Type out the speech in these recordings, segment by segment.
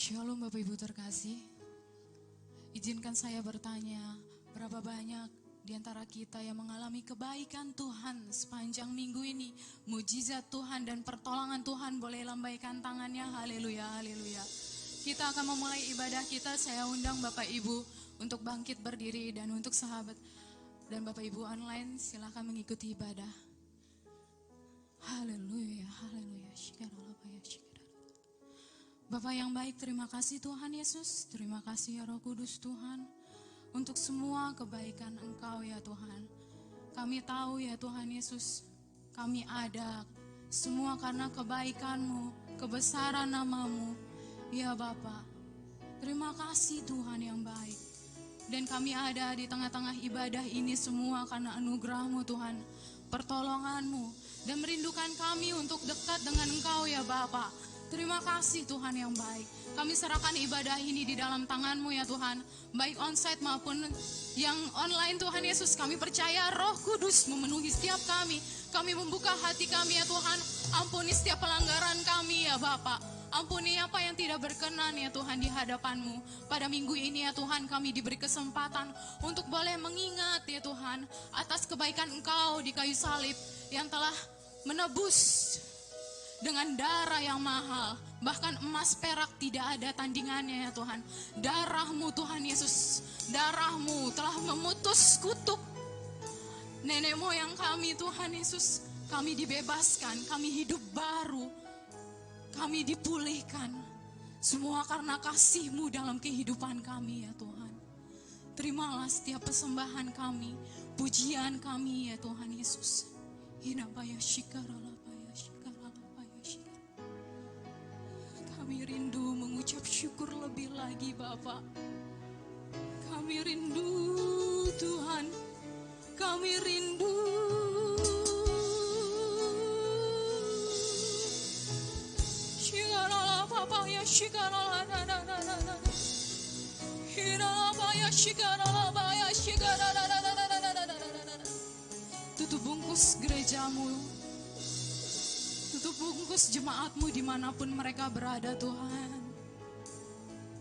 Shalom Bapak Ibu terkasih. Izinkan saya bertanya, berapa banyak di antara kita yang mengalami kebaikan Tuhan sepanjang minggu ini? Mujizat Tuhan dan pertolongan Tuhan, boleh lambaikan tangannya, haleluya, haleluya. Kita akan memulai ibadah kita, saya undang Bapak Ibu untuk bangkit berdiri, dan untuk sahabat dan Bapak Ibu online silakan mengikuti ibadah. Haleluya, haleluya, syukurlah ya. Bapak yang baik, terima kasih Tuhan Yesus, terima kasih ya Roh Kudus Tuhan, untuk semua kebaikan Engkau ya Tuhan. Kami tahu ya Tuhan Yesus, kami ada semua karena kebaikan-Mu, kebesaran nama-Mu, ya Bapa. Terima kasih Tuhan yang baik. Dan kami ada di tengah-tengah ibadah ini semua karena anugerah-Mu Tuhan, pertolongan-Mu, dan merindukan kami untuk dekat dengan Engkau ya Bapa. Terima kasih Tuhan yang baik. Kami serahkan ibadah ini di dalam tangan-Mu ya Tuhan, baik onsite maupun yang online Tuhan Yesus. Kami percaya Roh Kudus memenuhi setiap kami. Kami membuka hati kami ya Tuhan. Ampuni setiap pelanggaran kami ya Bapa. Ampuni apa yang tidak berkenan ya Tuhan di hadapan-Mu. Pada minggu ini ya Tuhan, kami diberi kesempatan untuk boleh mengingat ya Tuhan atas kebaikan Engkau di kayu salib yang telah menebus dengan darah yang mahal. Bahkan emas perak tidak ada tandingannya ya Tuhan. Darah-Mu Tuhan Yesus, darah-Mu telah memutus kutuk nenek moyang kami Tuhan Yesus. Kami dibebaskan, kami hidup baru, kami dipulihkan. Semua karena kasih-Mu dalam kehidupan kami ya Tuhan. Terimalah setiap persembahan kami, pujian kami ya Tuhan Yesus. Hinabaya shikarala. Kami rindu mengucap syukur lebih lagi Bapa. Kami rindu Tuhan, kami rindu. Shikarala Bapa ya shikarala na na na na na. Hiraba ya shikarala ba ya shikarala na na na na na na na. Tutup bungkus gereja-Mu. Tutup bungkus jemaat-Mu dimanapun mereka berada Tuhan.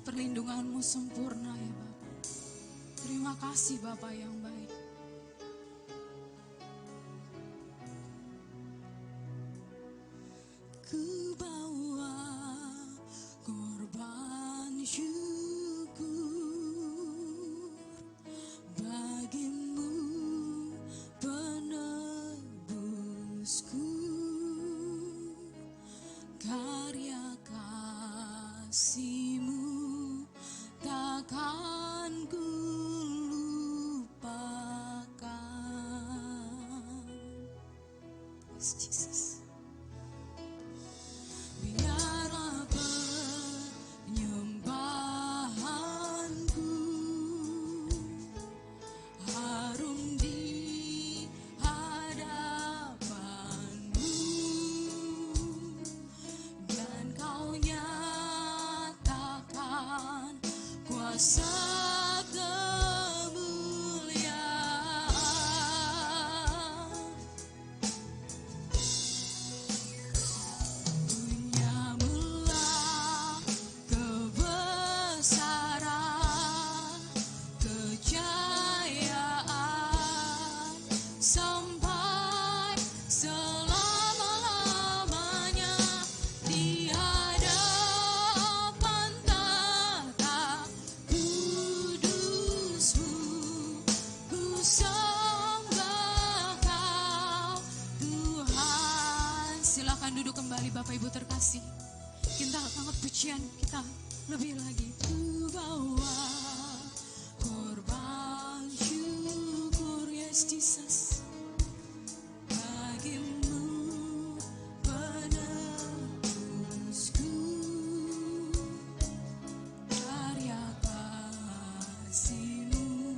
Perlindungan-Mu sempurna ya Bapa. Terima kasih Bapa yang baik. Ku bawa korban syukur bagi-Mu penebusku. Karya kasih-Mu takkan ku lupakan. Yes, Jesus. Biarlah penyembahanku harum di hadapan-Mu. Kuasa kemuliaan Punya-Mulah kebesaran, kejayaan sampai selama-lamanya di hadapan tahta kudus-Mu. Ku sembah Kau Tuhan. Silakan duduk kembali Bapak Ibu terkasih. Kita angkat pujian kita lebih lagi. Ku bawa korban syukur, yes Jesus, bagi-Mu penebusku. Karya kasih-Mu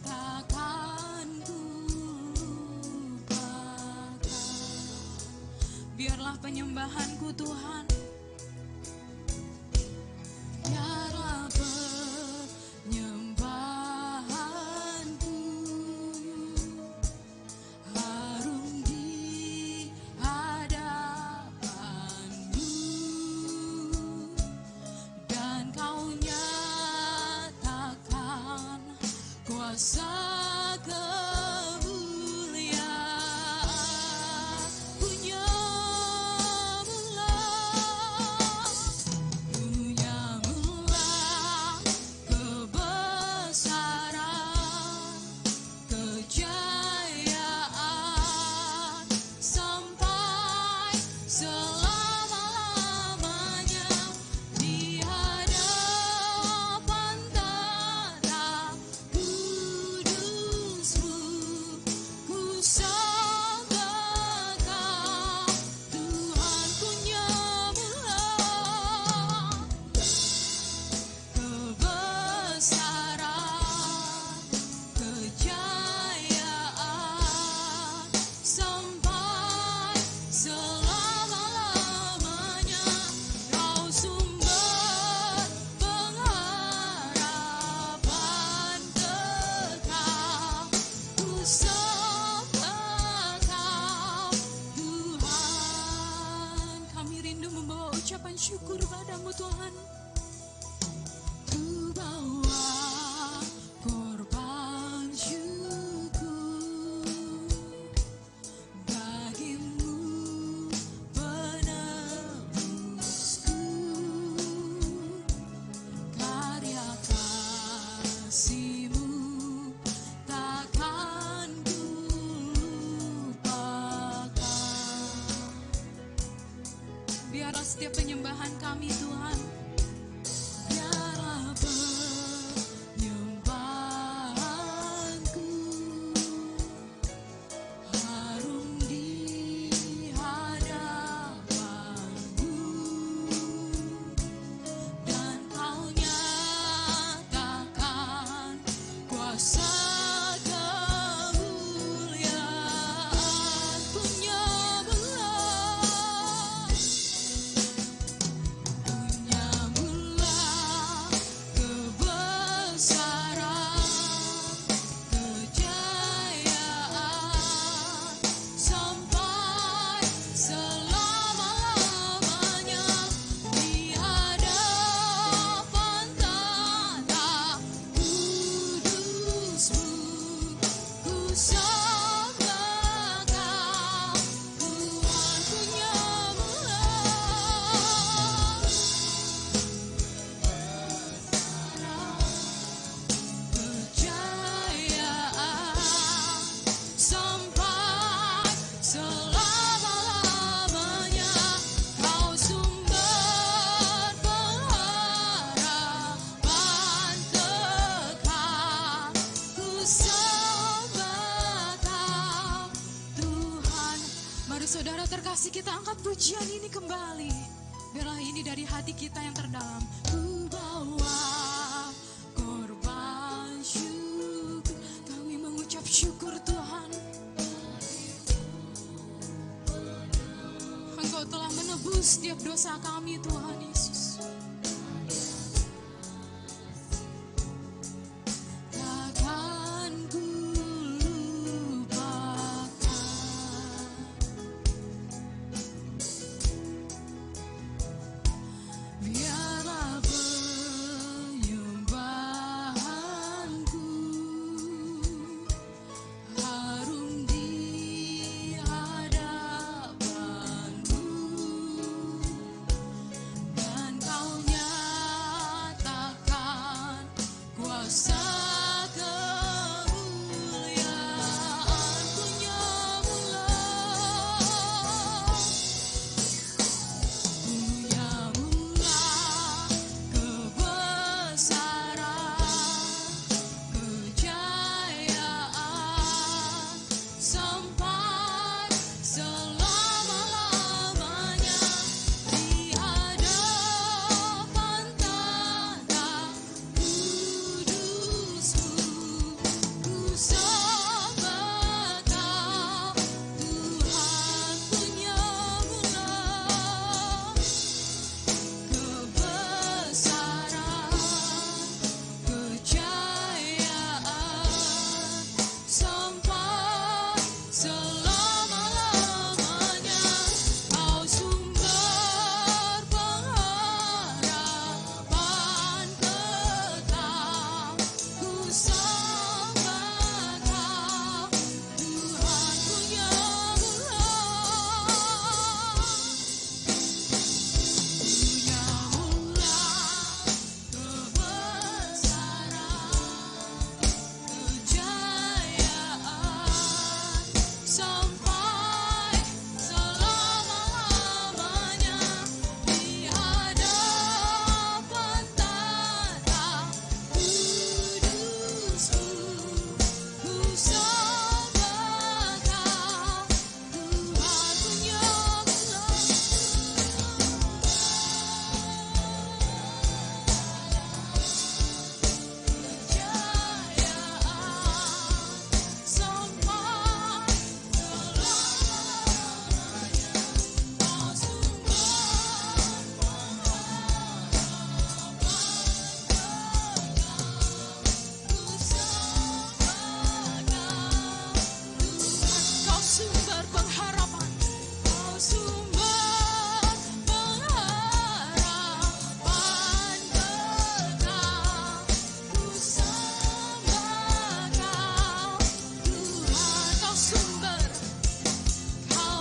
takkan ku lupakan. Biarlah penyembahanku Tuhan, biarlah penyembahanku harum di hadapan-Mu. syukur padamu Tuhan. Ku bawa korban syukur bagimu penebusku, karya kasih-Mu takkan ku lupakan. Biarlah setiap penyembahan kami Tuhan, biarlah penyembahanku harum di hadapan-Mu, dan Kau nyatakan kuasa kemuliaan. Punya-Mulah kebesaran, kejayaan sampai selama-lamanya. Di hadapan tahta kudus-Mu ku sembah Kau, Tuhan. Punya-Mulah kejayaan sampai selama-lamanya. Kau sumber pengharapan kekal, ku sembah Kau, Tuhan. Mari saudara terkasih, kita angkat pujian ini kembali. Biarlah ini dari hati kita yang terdalam. Ku bawa korban syukur, kami mengucap syukur Tuhan. Engkau telah menebus setiap dosa kami Tuhan Yesus. Takkan ku lupakan. Biarlah penyembahanku harum di hadapan-Mu, dan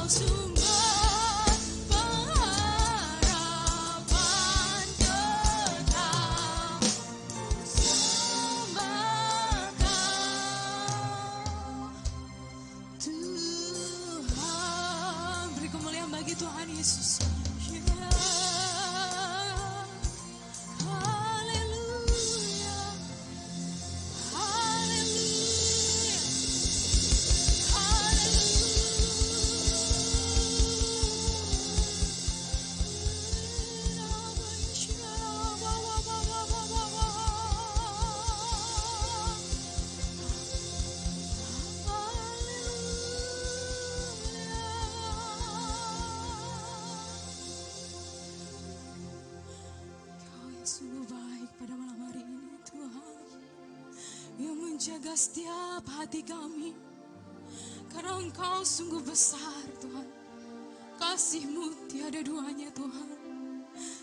sumber pengharapan kekal, sembah Kau Tuhan. Beri kemuliaan bagi Tuhan Yesus. Sungguh baik pada malam hari ini Tuhan, yang menjaga setiap hati kami, karena Engkau sungguh besar Tuhan. Kasih-Mu tiada duanya Tuhan.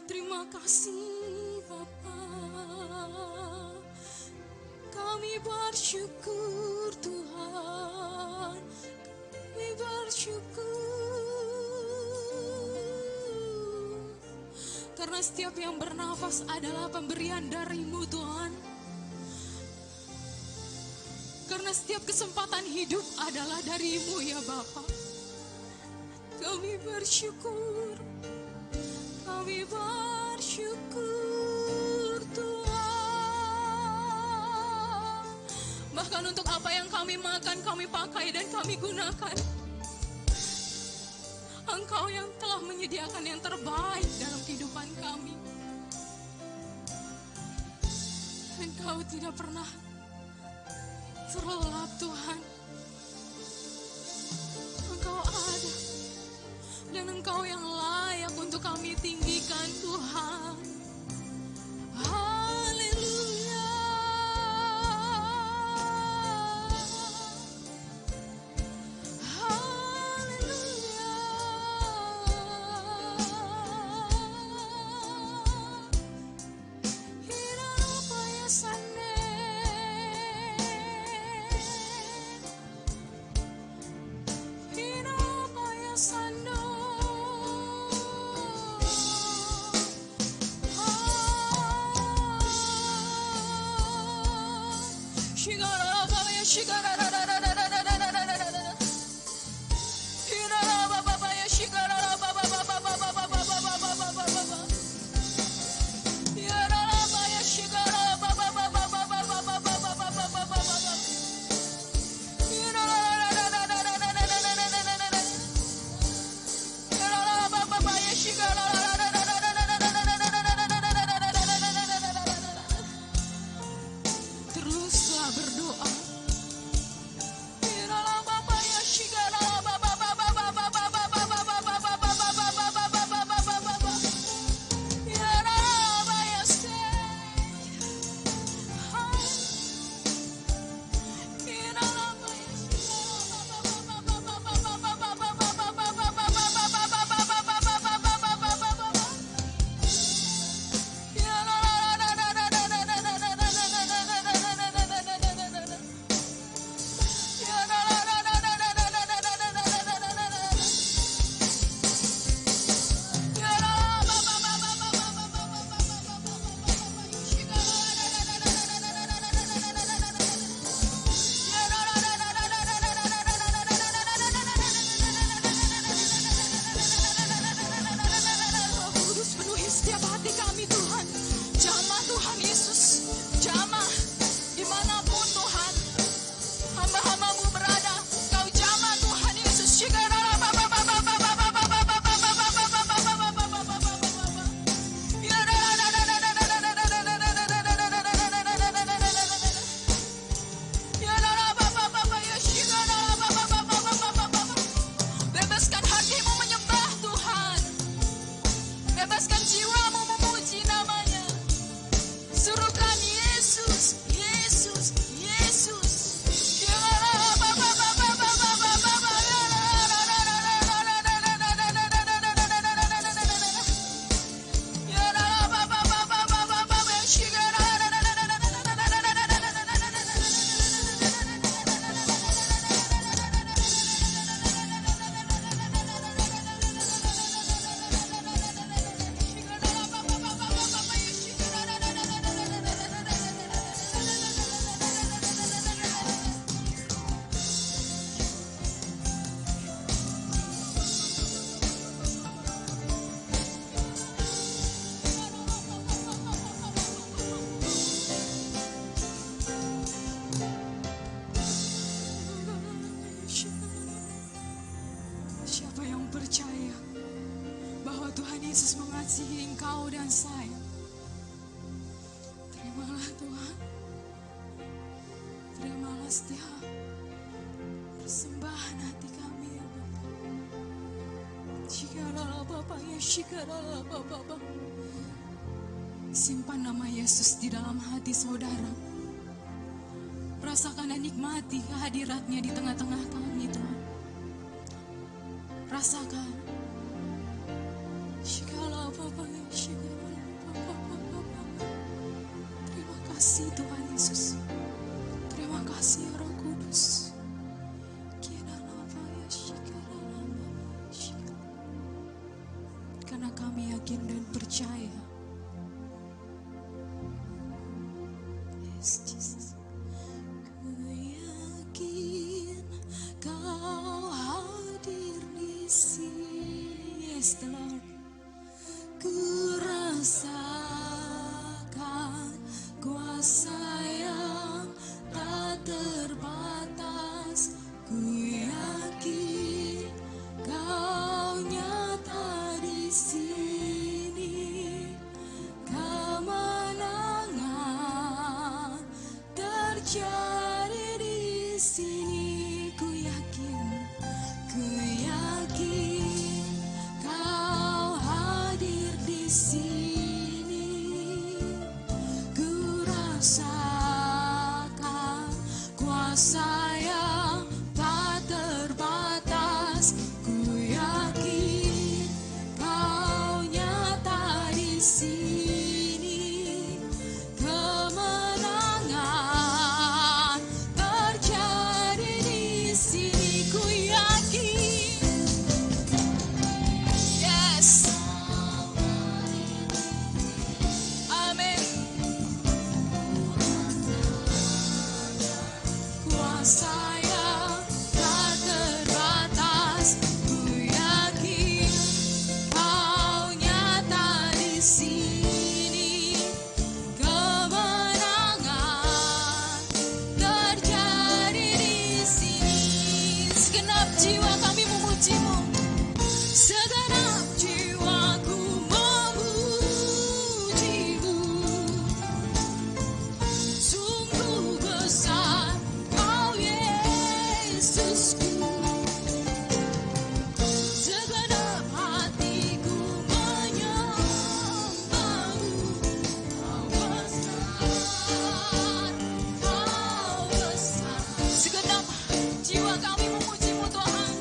Terima kasih Bapa. Kami bersyukur Tuhan, kami bersyukur. Karena setiap yang bernafas adalah pemberian dari-Mu Tuhan. Karena setiap kesempatan hidup adalah dari-Mu ya Bapa. Kami bersyukur. Kami bersyukur Tuhan. Bahkan untuk apa yang kami makan, kami pakai dan kami gunakan, Engkau yang telah menyediakan yang terbaik dalam kehidupan kami. Engkau tidak pernah terlelap Tuhan. Engkau ada, dan Engkau yang layak untuk kami tinggikan Tuhan. Haleluya. Teruslah berdoa. percaya bahwa Tuhan Yesus mengasihi engkau dan saya. Terimalah Tuhan. Terimalah setiap persembahan hati kami ya Bapa. Shikaralah Bapa ya, shikaralah Bapa. Simpan nama Yesus di dalam hati saudara. Rasakan dan nikmati kehadiratnya di tengah-tengah kami Tuhan. Rasakan. Shikaralah Bapa ya, shikaralah Bapa. Terima kasih Tuhan Yesus. Terima kasih Roh Kudus. Karena kami yakin dan percaya. Yes, Jesus. Ku yakin kau hadir di sini. Yes, the Lord. Ku rasakan kuasa yang tak terbatas. Ku yakin kau nyata di sini. Kemenangan terjadi di sini. Ku yakin kau hadir di sini. Ku rasakan kuasa yang tak terbatas. Ku yakin kau nyata di sini. Kemenangan terjadi di sini. Ku yakin. Yes. Amin. Kuasa yang tak terbatas. Ku yakin kau nyata di sini. Kemenangan terjadi di sini. Segenap jiwa kami memuji-Mu. Segenap jiwaku memuji-Mu. Sungguh besar Kau Yesusku. Segenap hatiku menyembah-Mu. Kau besar, Kau besar. Segenap jiwa kami memuji-Mu Tuhan.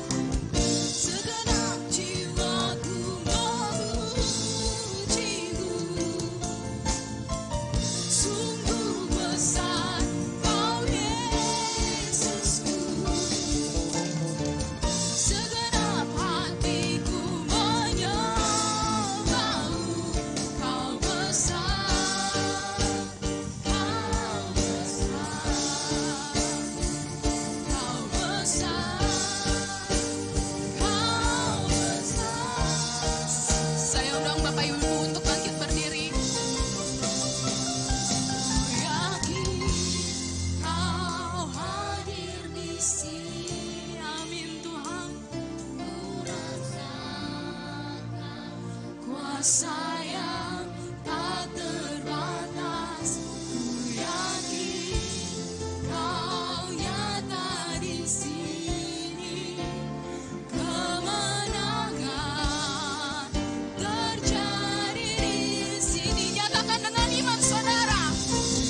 Segenap jiwaku memuji-Mu. Sungguh besar Kau Yesusku. Segenap hatiku menyembah-Mu. Kau besar, Kau besar, Kau besar, Kau besar. Saya undang Bapak Ibu untuk bangkit berdiri. Yakin kau hadir di sini. Amin Tuhan. Ku rasakan kuasa yang tak terbatas. Ku yakin kau nyata di sini. Kemenangan terjadi di sini. Nyatakan dengan iman saudara.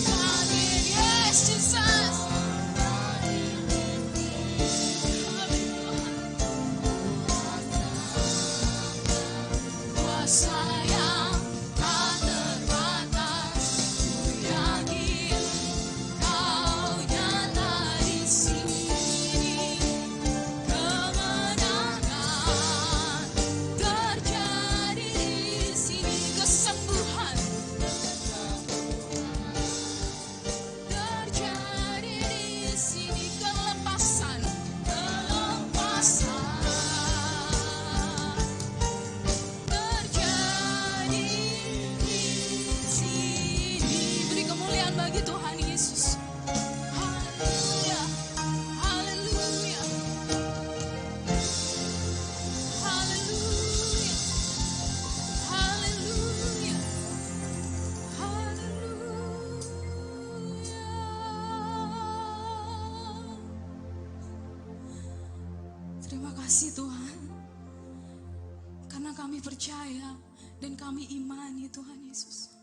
Amin. Yes, Jesus. Amin Tuhan. Kuasa yang kasih Tuhan. Karena kami percaya dan kami imani Tuhan Yesus.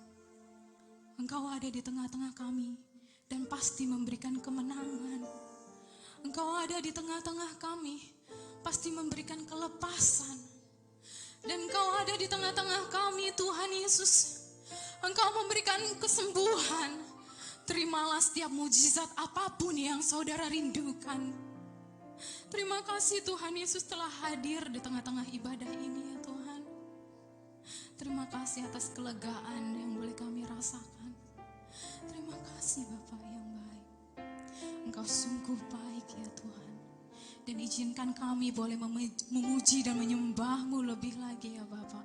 Engkau ada di tengah-tengah kami dan pasti memberikan kemenangan. Engkau ada di tengah-tengah kami, pasti memberikan kelepasan. Dan Engkau ada di tengah-tengah kami Tuhan Yesus. Engkau memberikan kesembuhan. Terimalah setiap mujizat apapun yang saudara rindukan. Terima kasih Tuhan Yesus telah hadir di tengah-tengah ibadah ini ya Tuhan. Terima kasih atas kelegaan yang boleh kami rasakan. Terima kasih Bapa yang baik. Engkau sungguh baik ya Tuhan. Dan izinkan kami boleh memuji dan menyembah-Mu lebih lagi ya Bapa.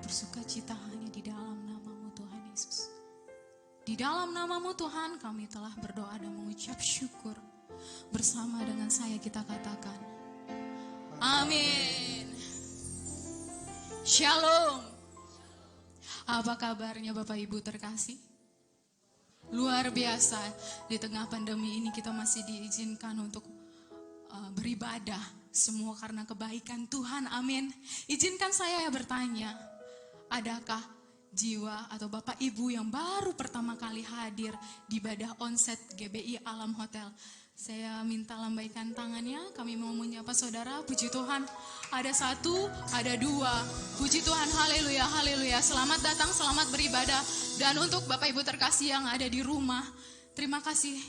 Bersukacita hanya di dalam nama-Mu Tuhan Yesus. Di dalam nama-Mu Tuhan kami telah berdoa dan mengucap syukur. Bersama dengan saya kita katakan amin. Shalom. Apa kabarnya Bapak Ibu terkasih? Luar biasa, di tengah pandemi ini kita masih diizinkan untuk beribadah. Semua karena kebaikan Tuhan, amin. Izinkan saya bertanya, adakah jiwa atau Bapak Ibu yang baru pertama kali hadir di ibadah onset GBI Alam Hotel? Saya minta lambaikan tangannya, kami mau menyapa saudara, puji Tuhan. Ada satu, ada dua, puji Tuhan, haleluya, haleluya. Selamat datang, selamat beribadah. Dan untuk Bapak Ibu terkasih yang ada di rumah, terima kasih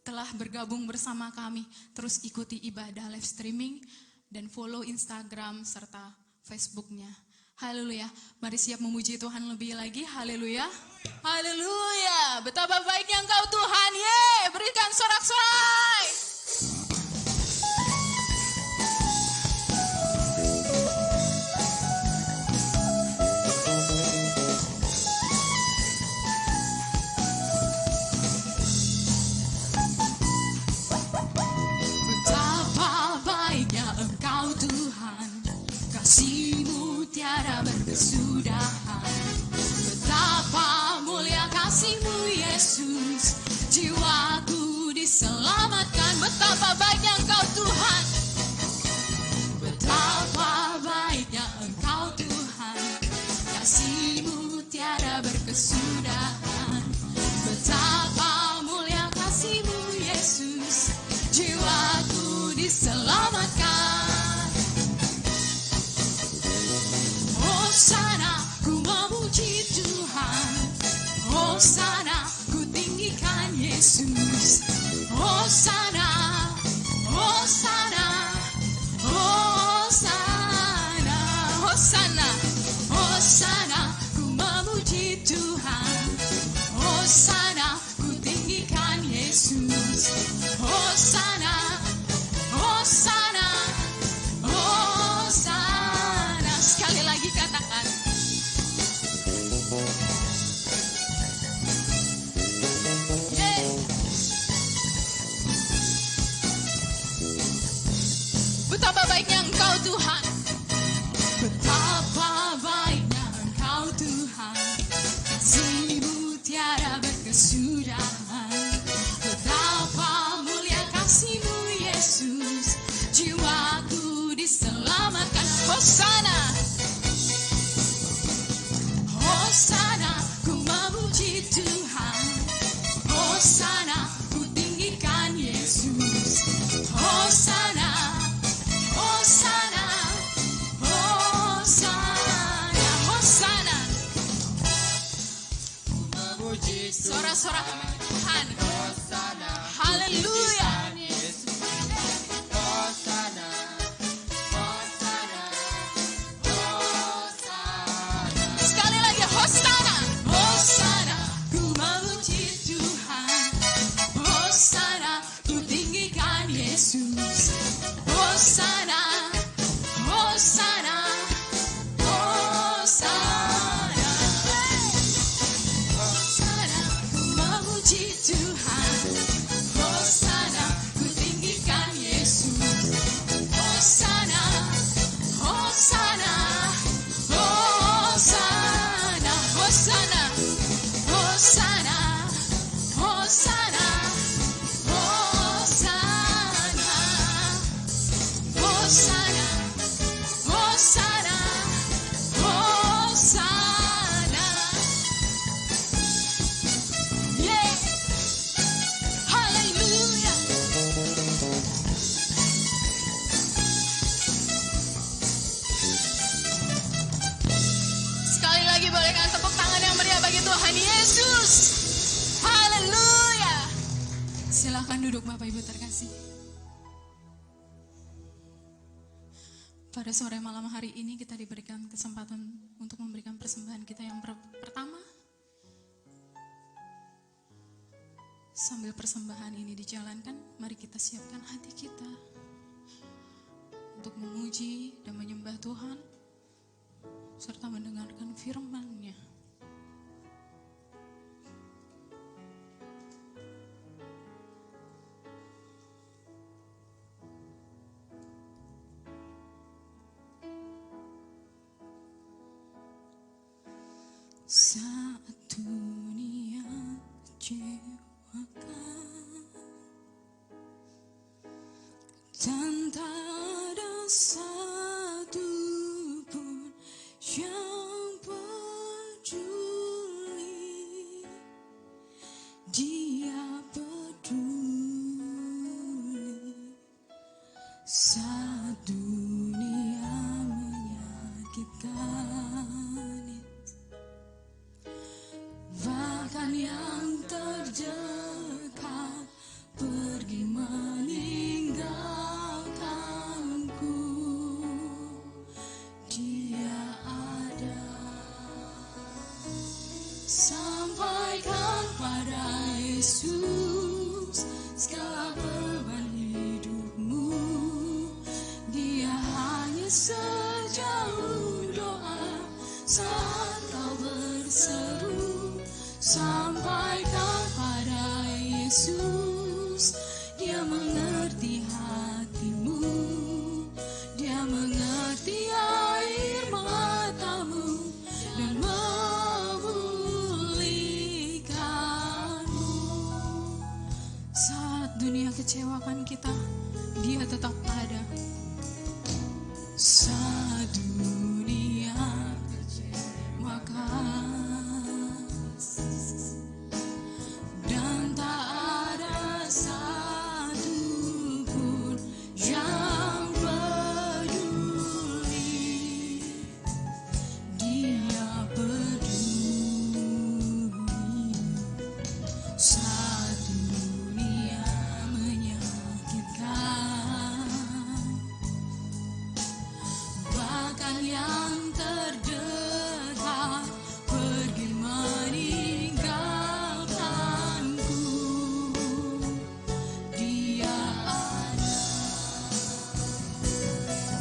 telah bergabung bersama kami. Terus ikuti ibadah live streaming dan follow Instagram serta Facebooknya. Haleluya, mari siap memuji Tuhan lebih lagi, haleluya. Haleluya, betapa baiknya Engkau Tuhan, berikan sorak-sorai. Betapa baiknya Engkau Tuhan, kasih-Mu tiada berkesudahan. Betapa mulia kasih-Mu Yesus, jiwaku diselamatkan. Betapa baiknya Engkau Tuhan, betapa baiknya Engkau Tuhan, kasih-Mu tiada berkesudahan. Betapa mulia kasih-Mu Yesus, jiwaku diselamatkan. Hosana, ku memuji Tuhan. Hosana, ku tinggikan Yesus. Hosana, Hosana, Hosana, Hosana, Hosana, ku memuji Tuhan. Hosana, ku tinggikan Yesus. Hosana, Hosana, Hosana. Sekali lagi katakan. Betapa baiknya Engkau Tuhan. Betapa baiknya Engkau Tuhan, kasih-Mu tiada berkesudahan. Betapa mulia kasih-Mu Yesus, jiwaku diselamatkan. Hosana, Hosana, ku memuji Tuhan. Hosana, ku tinggikan Yesus. Hosana, Hosana, Hosana, Hosana. Sorak-sorak Tuhan. Haleluya. Hosana, Hosana. Yeah, haleluya. Sekali lagi bolehkan tepuk tangan yang meriah bagi Tuhan Yesus. Haleluya. Silakan duduk Bapak Ibu terkasih. Pada sore malam hari ini kita diberikan kesempatan untuk memberikan persembahan kita yang pertama. Sambil persembahan ini dijalankan, mari kita siapkan hati kita untuk memuji dan menyembah Tuhan serta mendengarkan firman-Nya. Saat dunia kecewakan dan tak ada satu pun yang peduli, Dia peduli. Saat dunia menyakitkan, bahkan yang terdekat pergi meninggalkanku, Dia ada. Sampaikan pada Yesus segala beban hidupmu, Dia hanya sejauh doa saat kau berseru. Sampaikan pada Yesus, Dia mengerti hatimu, Dia mengerti air matamu dan memulihkanmu. Saat dunia kecewakan kita, Dia tetap ada. Saat dunia kecewakan dan tak ada satu pun yang peduli, Dia peduli. Saat dunia menyakitkan, bahkan yang terdekat pergi meninggalkanku, Dia ada.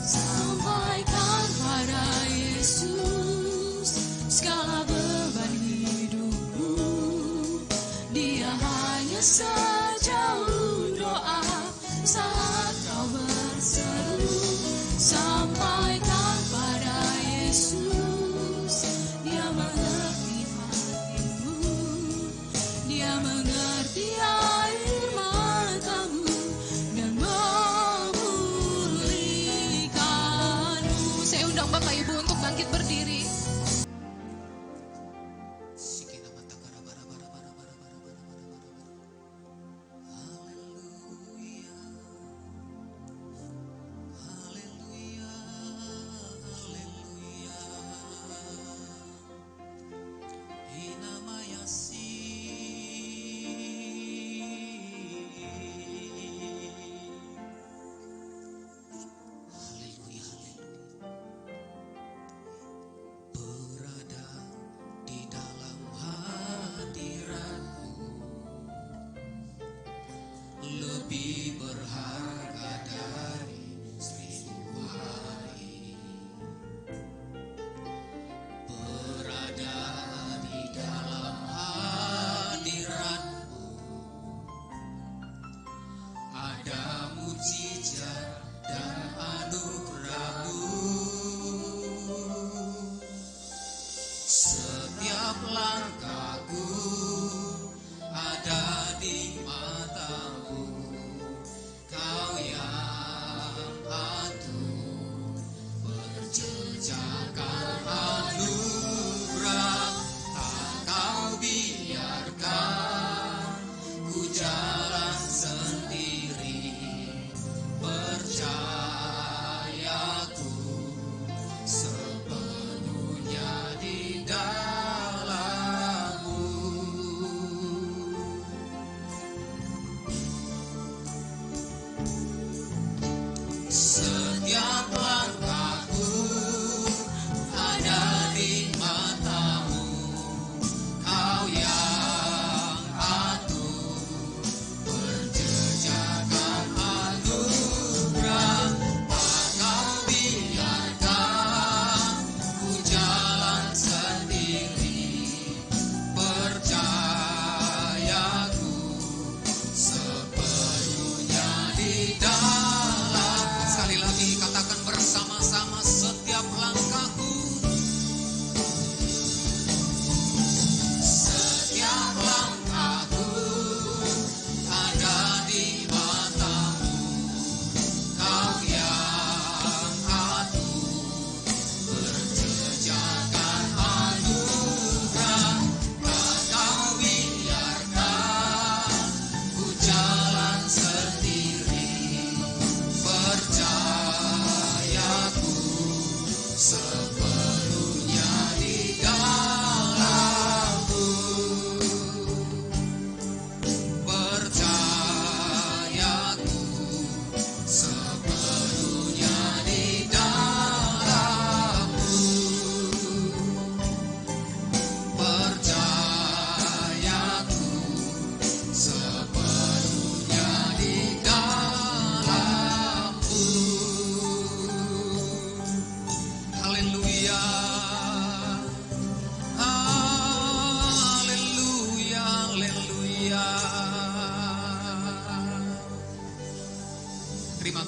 Sampaikan pada Yesus segala beban hidupmu, Dia hanya sejauh doa saat kau berseru. Sampaikan pada Yesus, Dia mengerti hatimu, Dia mengerti air matamu dan memulihkanmu. Saya undang Bapak Ibu untuk bangkit berdiri.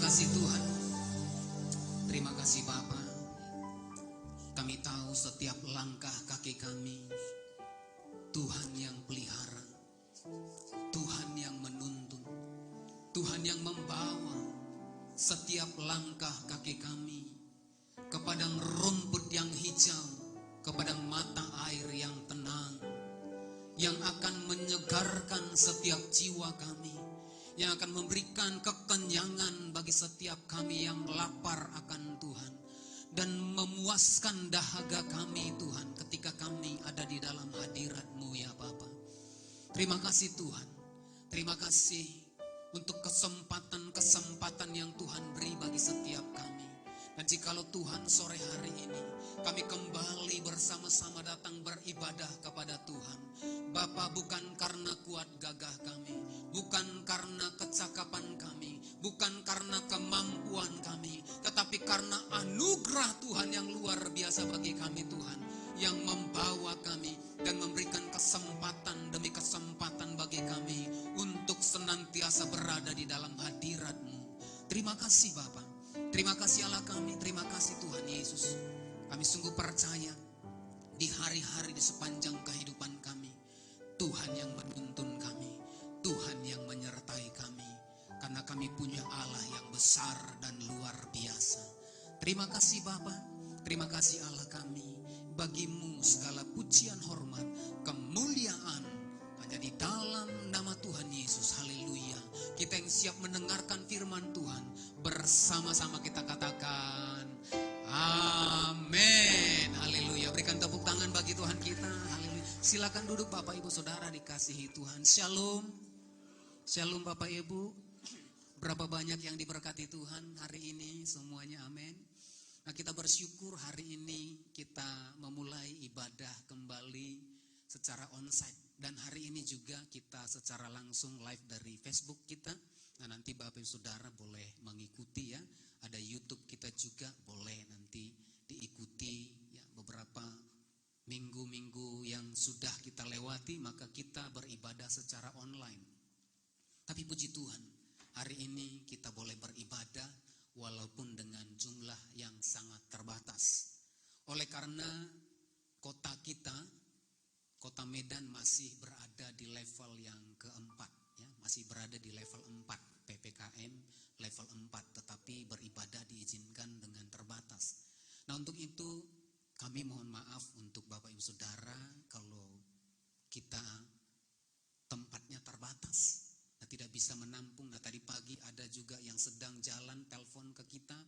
kasih Tuhan. Terima kasih Bapa. Kami tahu setiap langkah kaki kami Tuhan yang pelihara, Tuhan yang menuntun, Tuhan yang membawa setiap langkah kaki kami ke padang rumput yang hijau, ke padang mata air yang tenang, yang akan menyegarkan setiap jiwa kami, yang akan memberikan kekenyangan bagi setiap kami yang lapar akan Tuhan, dan memuaskan dahaga kami Tuhan ketika kami ada di dalam hadirat-Mu ya Bapa. Terima kasih Tuhan. Terima kasih untuk kesempatan-kesempatan yang Tuhan beri bagi setiap kami. Dan jikalau Tuhan sore hari ini kami kembali bersama-sama datang beribadah kepada Tuhan, Bapa, bukan karena kuat gagah kami, bukan karena kecakapan kami, bukan karena kemampuan kami, tetapi karena anugerah Tuhan yang luar biasa bagi kami Tuhan, yang membawa kami dan memberikan kesempatan demi kesempatan bagi kami untuk senantiasa berada di dalam hadirat-Mu. Terima kasih Bapa. Terima kasih Allah kami, terima kasih Tuhan Yesus. Kami sungguh percaya di hari-hari di sepanjang kehidupan kami, Tuhan yang menuntun kami, Tuhan yang menyertai kami, karena kami punya Allah yang besar dan luar biasa. Terima kasih Bapa, terima kasih Allah kami. Bagi-Mu segala pujian, hormat, kemuliaan hanya di dalam nama Tuhan Yesus. Haleluya. Kita yang siap mendengarkan firman Tuhan, bersama-sama kita katakan amin. Haleluya. Berikan tepuk tangan bagi Tuhan kita. Haleluya. Silakan duduk Bapak Ibu Saudara dikasihi Tuhan. Shalom. Shalom Bapak Ibu. Berapa banyak yang diberkati Tuhan hari ini semuanya, amin. Nah, kita bersyukur hari ini kita memulai ibadah kembali secara onsite. Dan hari ini juga kita secara langsung live dari Facebook kita. Nah, nanti Bapak Ibu Saudara boleh mengikuti ya. Ada YouTube kita juga, boleh nanti diikuti ya. Beberapa minggu-minggu yang sudah kita lewati, maka kita beribadah secara online. Tapi puji Tuhan, hari ini kita boleh beribadah walaupun dengan jumlah yang sangat terbatas. Oleh karena kota kita, Kota Medan masih berada di level yang keempat, ya, masih berada di level 4 PPKM level 4, tetapi beribadah diizinkan dengan terbatas. Nah, untuk itu kami mohon maaf untuk Bapak Ibu Saudara kalau kita tempatnya terbatas, nah, tidak bisa menampung. Nah, tadi pagi ada juga yang sedang jalan telepon ke kita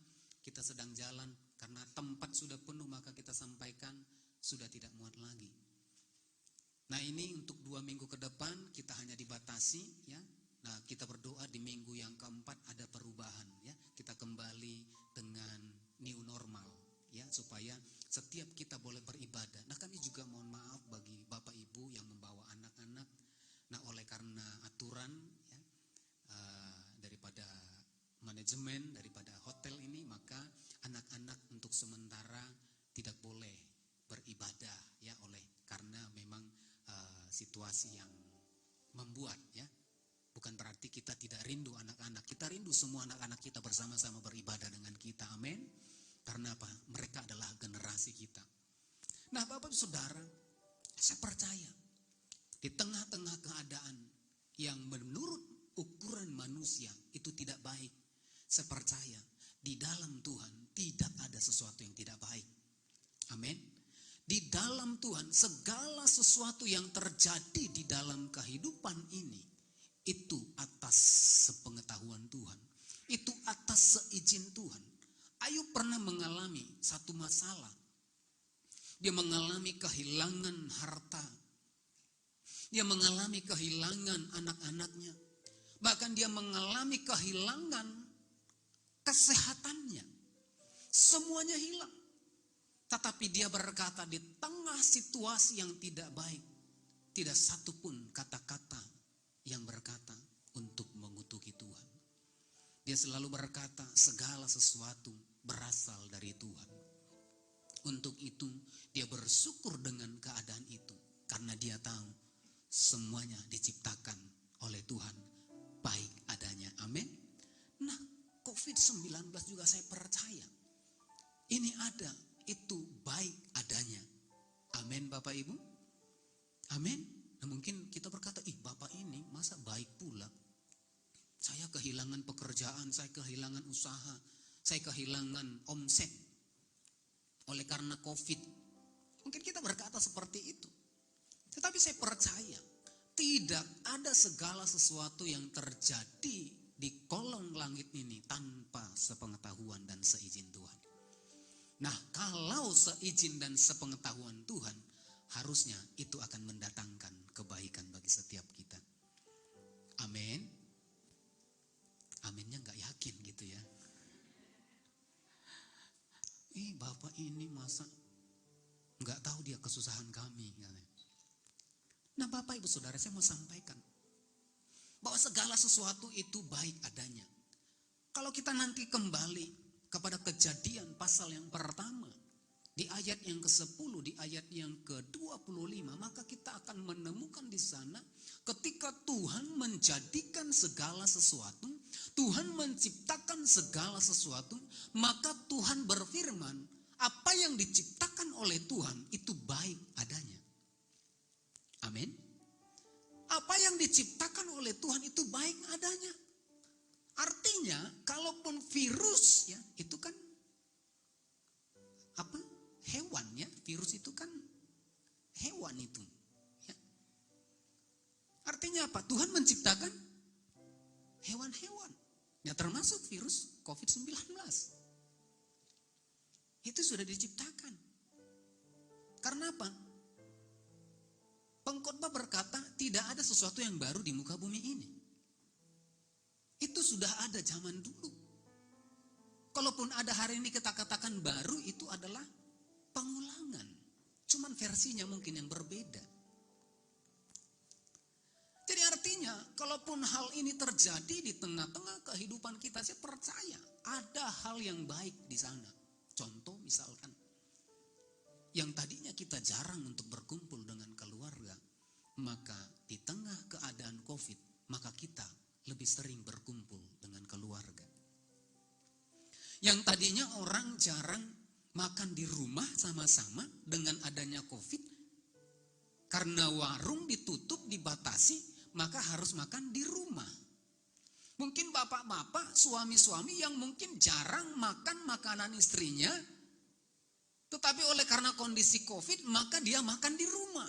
sedang jalan karena tempat sudah penuh, maka kita sampaikan sudah tidak muat lagi. Nah, ini untuk 2 minggu ke depan kita hanya dibatasi ya. Nah, kita berdoa di minggu yang keempat ada perubahan ya. Kita kembali dengan new normal ya, supaya setiap kita boleh beribadah. Nah, kami juga mohon maaf bagi Bapak Ibu yang membawa anak-anak. Nah, oleh karena aturan ya, daripada manajemen, daripada hotel ini, maka anak-anak untuk sementara tidak boleh beribadah ya, oleh karena memang situasi yang membuat ya. Bukan berarti kita tidak rindu anak-anak. Kita rindu semua anak-anak kita bersama-sama beribadah dengan kita. Amin. Karena apa? Mereka adalah generasi kita. Nah, Bapak Saudara, saya percaya di tengah-tengah keadaan yang menurut ukuran manusia itu tidak baik, saya percaya di dalam Tuhan tidak ada sesuatu yang tidak baik. Amin. Di dalam Tuhan segala sesuatu yang terjadi di dalam kehidupan ini itu atas sepengetahuan Tuhan, itu atas seizin Tuhan. Ayub pernah mengalami satu masalah. Dia mengalami kehilangan harta, dia mengalami kehilangan anak-anaknya, bahkan dia mengalami kehilangan kesehatannya. Semuanya hilang. Tetapi dia berkata di tengah situasi yang tidak baik, tidak satu pun kata-kata yang berkata untuk mengutuki Tuhan. Dia selalu berkata segala sesuatu berasal dari Tuhan. Untuk itu dia bersyukur dengan keadaan itu, karena dia tahu semuanya diciptakan oleh Tuhan baik adanya. Amin. Nah, COVID-19 juga saya percaya ini ada, itu baik adanya. Amin Bapak Ibu. Amin. Nah, mungkin kita berkata, Bapak ini masa baik pula. Saya kehilangan pekerjaan, saya kehilangan usaha, saya kehilangan omset oleh karena COVID. Mungkin kita berkata seperti itu. Tetapi saya percaya tidak ada segala sesuatu yang terjadi di kolong langit ini tanpa sepengetahuan dan seizin Tuhan. Nah, kalau seizin dan sepengetahuan Tuhan, harusnya itu akan mendatangkan kebaikan bagi setiap kita. Amin. Aminnya gak yakin gitu ya. Bapak ini masa gak tahu dia kesusahan kami. Nah Bapak Ibu Saudara, saya mau sampaikan bahwa segala sesuatu itu baik adanya. Kalau kita nanti kembali kepada Kejadian pasal yang pertama, di ayat yang ke-10, di ayat yang ke-25, maka kita akan menemukan di sana ketika Tuhan menjadikan segala sesuatu, Tuhan menciptakan segala sesuatu, maka Tuhan berfirman, apa yang diciptakan oleh Tuhan itu baik adanya. Amin. Apa yang diciptakan oleh Tuhan itu baik adanya. Artinya, kalaupun virus ya, itu kan apa? Hewan ya, virus itu kan hewan itu. Ya. Artinya apa? Tuhan menciptakan hewan-hewan. Ya termasuk virus COVID-19. Itu sudah diciptakan. Karena apa? Pengkhotbah berkata tidak ada sesuatu yang baru di muka bumi ini. Itu sudah ada zaman dulu. Kalaupun ada hari ini kita katakan baru, itu adalah pengulangan. Cuman versinya mungkin yang berbeda. Jadi artinya, kalaupun hal ini terjadi di tengah-tengah kehidupan kita, saya percaya ada hal yang baik di sana. Contoh misalkan, yang tadinya kita jarang untuk berkumpul dengan keluarga, maka di tengah keadaan COVID, maka kita lebih sering berkumpul dengan keluarga. Yang tadinya orang jarang makan di rumah sama-sama dengan adanya COVID, karena warung ditutup, dibatasi, maka harus makan di rumah. Mungkin bapak-bapak, suami-suami yang mungkin jarang makan makanan istrinya, tetapi oleh karena kondisi COVID, maka dia makan di rumah.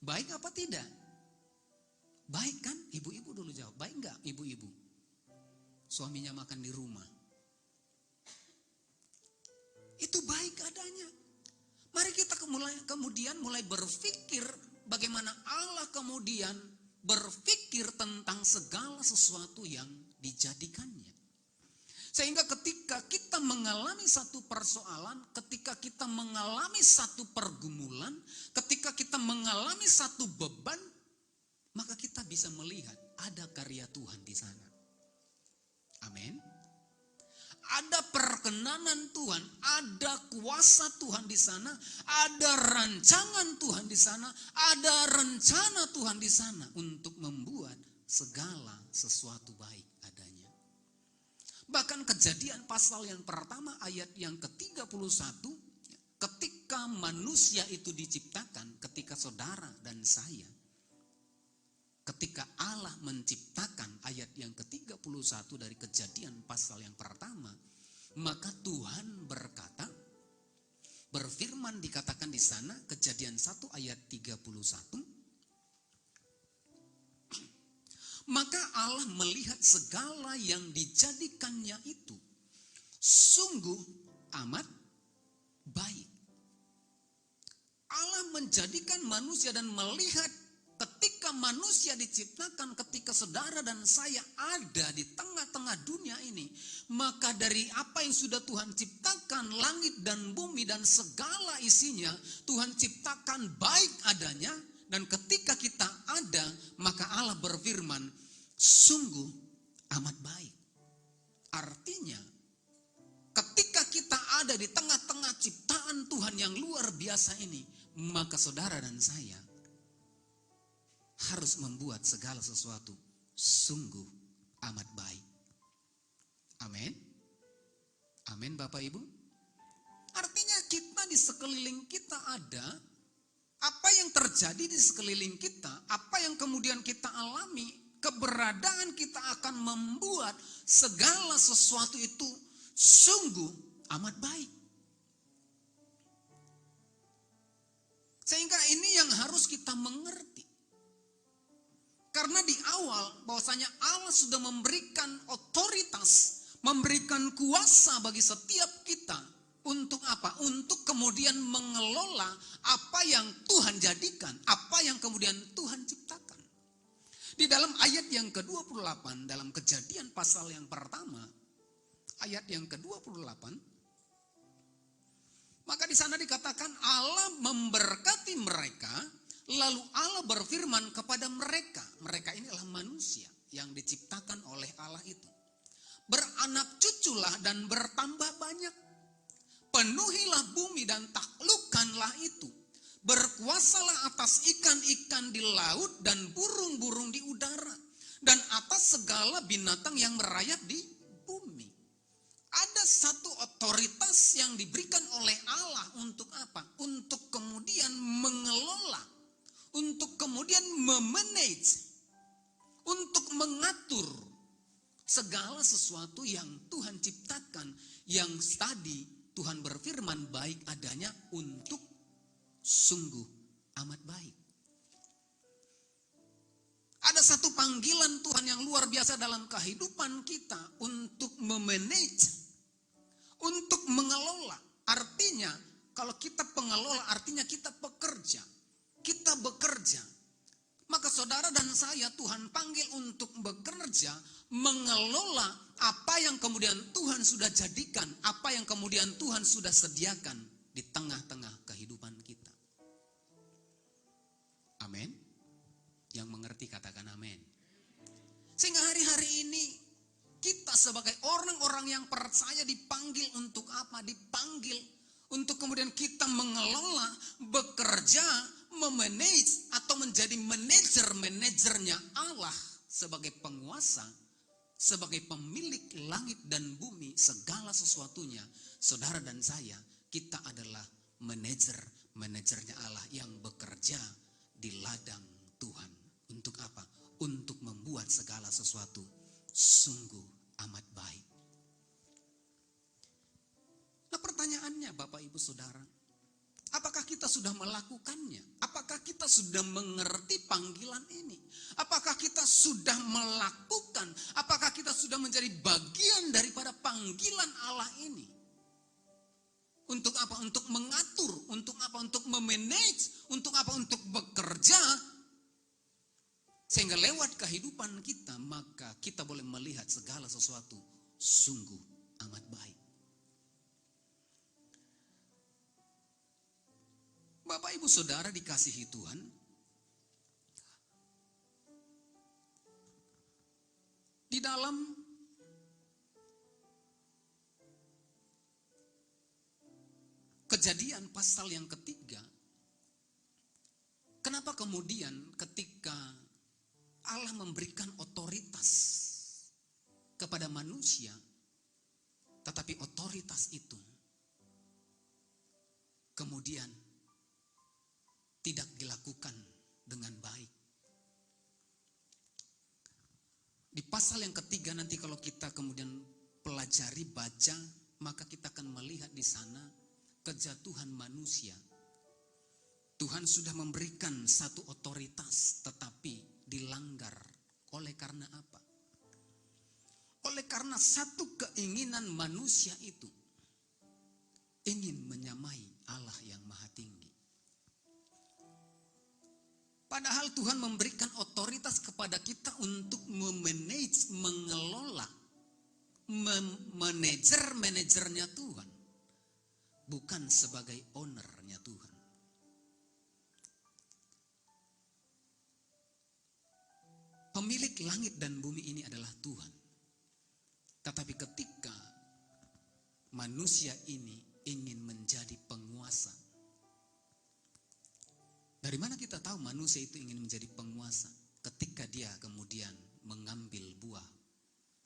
Baik apa tidak? Baik kan? Ibu-ibu dulu jawab. Baik enggak ibu-ibu? Suaminya makan di rumah. Itu baik adanya. Mari kita kemudian mulai berpikir bagaimana Allah kemudian berpikir tentang segala sesuatu yang dijadikannya. Sehingga ketika kita mengalami satu persoalan, ketika kita mengalami satu pergumulan, ketika kita mengalami satu beban, maka kita bisa melihat ada karya Tuhan di sana. Amin. Ada perkenanan Tuhan, ada kuasa Tuhan di sana, ada rancangan Tuhan di sana, ada rencana Tuhan di sana untuk membuat segala sesuatu baik adanya. Bahkan Kejadian pasal yang pertama ayat yang ke-31, ketika manusia itu diciptakan, ketika saudara dan saya, ketika Allah menciptakan, ayat yang ke-31 dari Kejadian pasal yang pertama, maka Tuhan berkata, berfirman dikatakan di sana, Kejadian 1 ayat 31, maka Allah melihat segala yang dijadikannya itu sungguh amat baik. Allah menjadikan manusia dan melihat ketika manusia diciptakan, ketika saudara dan saya ada di tengah-tengah dunia ini, maka dari apa yang sudah Tuhan ciptakan, langit dan bumi dan segala isinya, Tuhan ciptakan baik adanya. Dan ketika kita ada, maka Allah berfirman, sungguh amat baik. Artinya, ketika kita ada di tengah-tengah ciptaan Tuhan yang luar biasa ini, maka saudara dan saya harus membuat segala sesuatu sungguh amat baik. Amin. Amin Bapak Ibu. Artinya kita di sekeliling kita ada, apa yang terjadi di sekeliling kita, apa yang kemudian kita alami, keberadaan kita akan membuat segala sesuatu itu sungguh amat baik. Sehingga ini yang harus kita mengerti. Karena di awal bahwasanya Allah sudah memberikan otoritas, memberikan kuasa bagi setiap kita. Untuk apa? Untuk kemudian mengelola apa yang Tuhan jadikan, apa yang kemudian Tuhan ciptakan. Di dalam ayat yang ke-28, dalam Kejadian pasal yang pertama, ayat yang ke-28, maka di sana dikatakan Allah memberkati mereka, lalu Allah berfirman kepada mereka. Mereka ini adalah manusia yang diciptakan oleh Allah itu. Beranak cuculah dan bertambah banyak. Penuhilah bumi dan taklukkanlah itu. Berkuasalah atas ikan-ikan di laut dan burung-burung di udara. Dan atas segala binatang yang merayap di bumi. Ada satu otoritas yang diberikan oleh Allah untuk apa? Untuk kemudian mengelola. Untuk kemudian memanage. Untuk mengatur segala sesuatu yang Tuhan ciptakan. Yang tadi Tuhan berfirman baik adanya untuk sungguh amat baik. Ada satu panggilan Tuhan yang luar biasa dalam kehidupan kita untuk memanage, untuk mengelola. Artinya kalau kita pengelola artinya kita pekerja. Kita bekerja. Maka saudara dan saya Tuhan panggil untuk bekerja, mengelola apa yang kemudian Tuhan sudah jadikan, apa yang kemudian Tuhan sudah sediakan di tengah-tengah kehidupan kita. Amin. Yang mengerti katakan amin. Sehingga hari-hari ini kita sebagai orang-orang yang percaya dipanggil untuk apa? Dipanggil untuk kemudian kita mengelola, bekerja, memanage atau menjadi manajernya Allah sebagai penguasa, sebagai pemilik langit dan bumi, segala sesuatunya. Saudara dan saya, kita adalah manajernya Allah yang bekerja di ladang Tuhan. Untuk apa? Untuk membuat segala sesuatu sungguh amat baik. Nah pertanyaannya Bapak Ibu Saudara, apakah kita sudah melakukannya? Apakah kita sudah mengerti panggilan ini? Apakah kita sudah melakukan? Apakah kita sudah menjadi bagian daripada panggilan Allah ini? Untuk apa? Untuk mengatur. Untuk apa? Untuk memanage. Untuk apa? Untuk bekerja. Sehingga lewat kehidupan kita, maka kita boleh melihat segala sesuatu sungguh amat baik. Bapak Ibu Saudara dikasihi Tuhan, di dalam Kejadian pasal yang ketiga, kenapa kemudian ketika Allah memberikan otoritas kepada manusia, tetapi otoritas itu kemudian tidak dilakukan dengan baik. Di pasal yang ketiga nanti kalau kita kemudian pelajari, baca, maka kita akan melihat di sana kejatuhan manusia. Tuhan sudah memberikan satu otoritas tetapi dilanggar. Oleh karena apa? Oleh karena satu keinginan manusia itu ingin menyamai Allah yang Maha Tinggi. Padahal Tuhan memberikan otoritas kepada kita untuk memanage, mengelola, manajernya Tuhan. Bukan sebagai ownernya Tuhan. Pemilik langit dan bumi ini adalah Tuhan. Tetapi ketika manusia ini ingin menjadi penguasa. Dari mana kita tahu manusia itu ingin menjadi penguasa? Ketika dia kemudian mengambil buah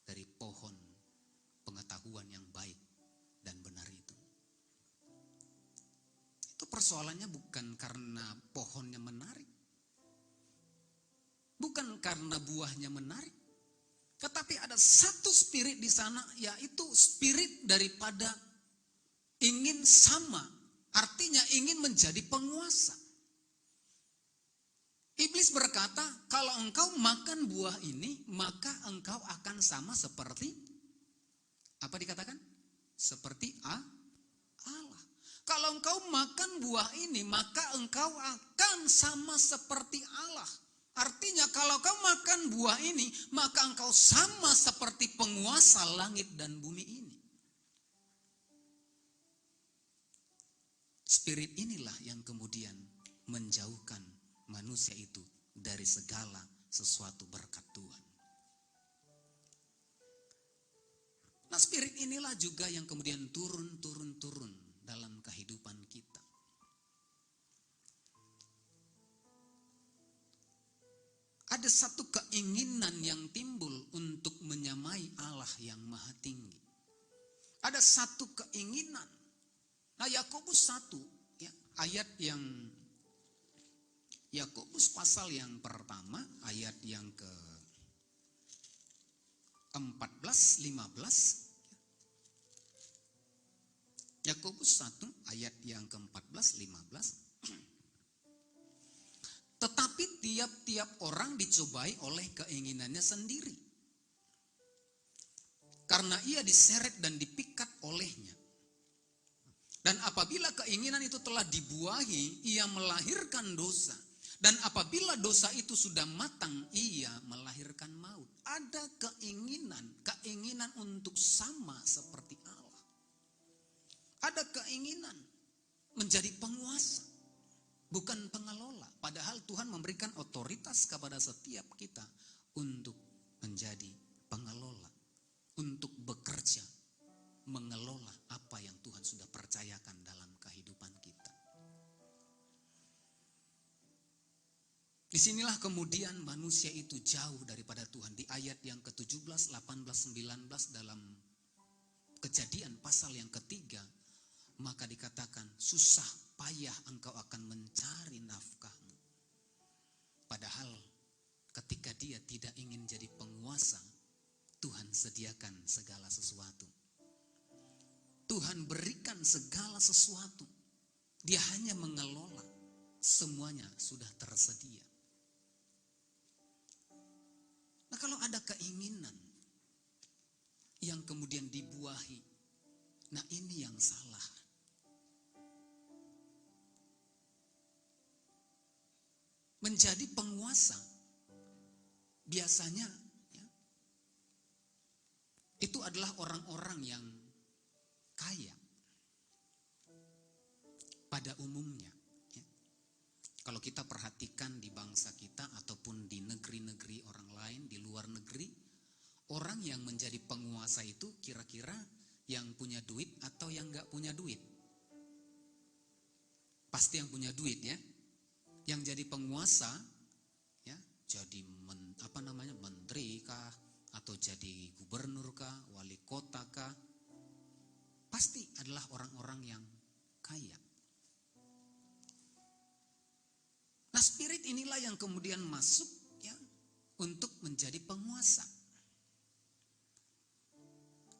dari pohon pengetahuan yang baik dan benar itu. Itu persoalannya bukan karena pohonnya menarik, bukan karena buahnya menarik, tetapi ada satu spirit di sana, yaitu spirit daripada ingin sama, artinya ingin menjadi penguasa. Iblis berkata, kalau engkau makan buah ini, maka engkau akan sama seperti, apa dikatakan? Seperti Allah. Kalau engkau makan buah ini, maka engkau akan sama seperti Allah. Artinya kalau kau makan buah ini, maka engkau sama seperti penguasa langit dan bumi ini. Spirit inilah yang kemudian menjauhkan manusia itu dari segala sesuatu berkat Tuhan. Nah, spirit inilah juga yang kemudian turun dalam kehidupan kita. Ada satu keinginan yang timbul untuk menyamai Allah yang maha tinggi. Ada satu keinginan. Nah, Yakobus 1, ya, ayat yang Yakobus pasal yang pertama, ayat yang ke-14, 15. Yakobus 1, ayat yang ke-14, 15. Tetapi tiap-tiap orang dicobai oleh keinginannya sendiri, karena ia diseret dan dipikat olehnya. Dan apabila keinginan itu telah dibuahi, ia melahirkan dosa. Dan apabila dosa itu sudah matang, ia melahirkan maut. Ada keinginan untuk sama seperti Allah. Ada keinginan menjadi penguasa, bukan pengelola. Padahal Tuhan memberikan otoritas kepada setiap kita untuk menjadi pengelola, untuk bekerja, mengelola apa yang Tuhan sudah percayakan dalam kehidupan kita. Disinilah kemudian manusia itu jauh daripada Tuhan. Di ayat yang ke-17, 18, 19 dalam Kejadian pasal yang ketiga, maka dikatakan susah payah engkau akan mencari nafkahmu. Padahal ketika dia tidak ingin jadi penguasa, Tuhan sediakan segala sesuatu. Tuhan berikan segala sesuatu. Dia hanya mengelola. Semuanya sudah tersedia. Nah, kalau ada keinginan yang kemudian dibuahi, nah ini yang salah. Menjadi penguasa biasanya ya, itu adalah orang-orang yang kaya pada umumnya. Ya. Kalau kita perhatikan di bangsa kita ataupun di negeri-negeri orang lain, di luar negeri, orang yang menjadi penguasa itu kira-kira yang punya duit atau yang gak punya duit? Pasti yang punya duit ya. Yang jadi penguasa ya, jadi menteri kah, atau jadi gubernur kah, wali kota kah, pasti adalah orang-orang yang kaya. Nah, spirit inilah yang kemudian masuk ya untuk menjadi penguasa.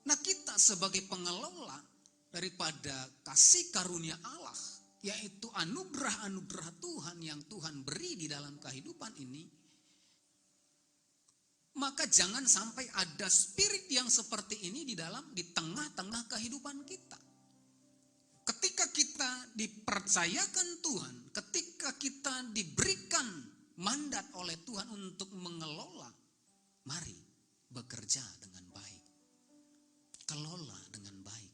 Nah, kita sebagai pengelola daripada kasih karunia Allah, yaitu anugerah-anugerah Tuhan yang Tuhan beri di dalam kehidupan ini, maka jangan sampai ada spirit yang seperti ini di tengah-tengah kehidupan kita. Ketika kita dipercayakan Tuhan, ketika kita diberikan mandat oleh Tuhan untuk mengelola, mari bekerja dengan baik. Kelola dengan baik.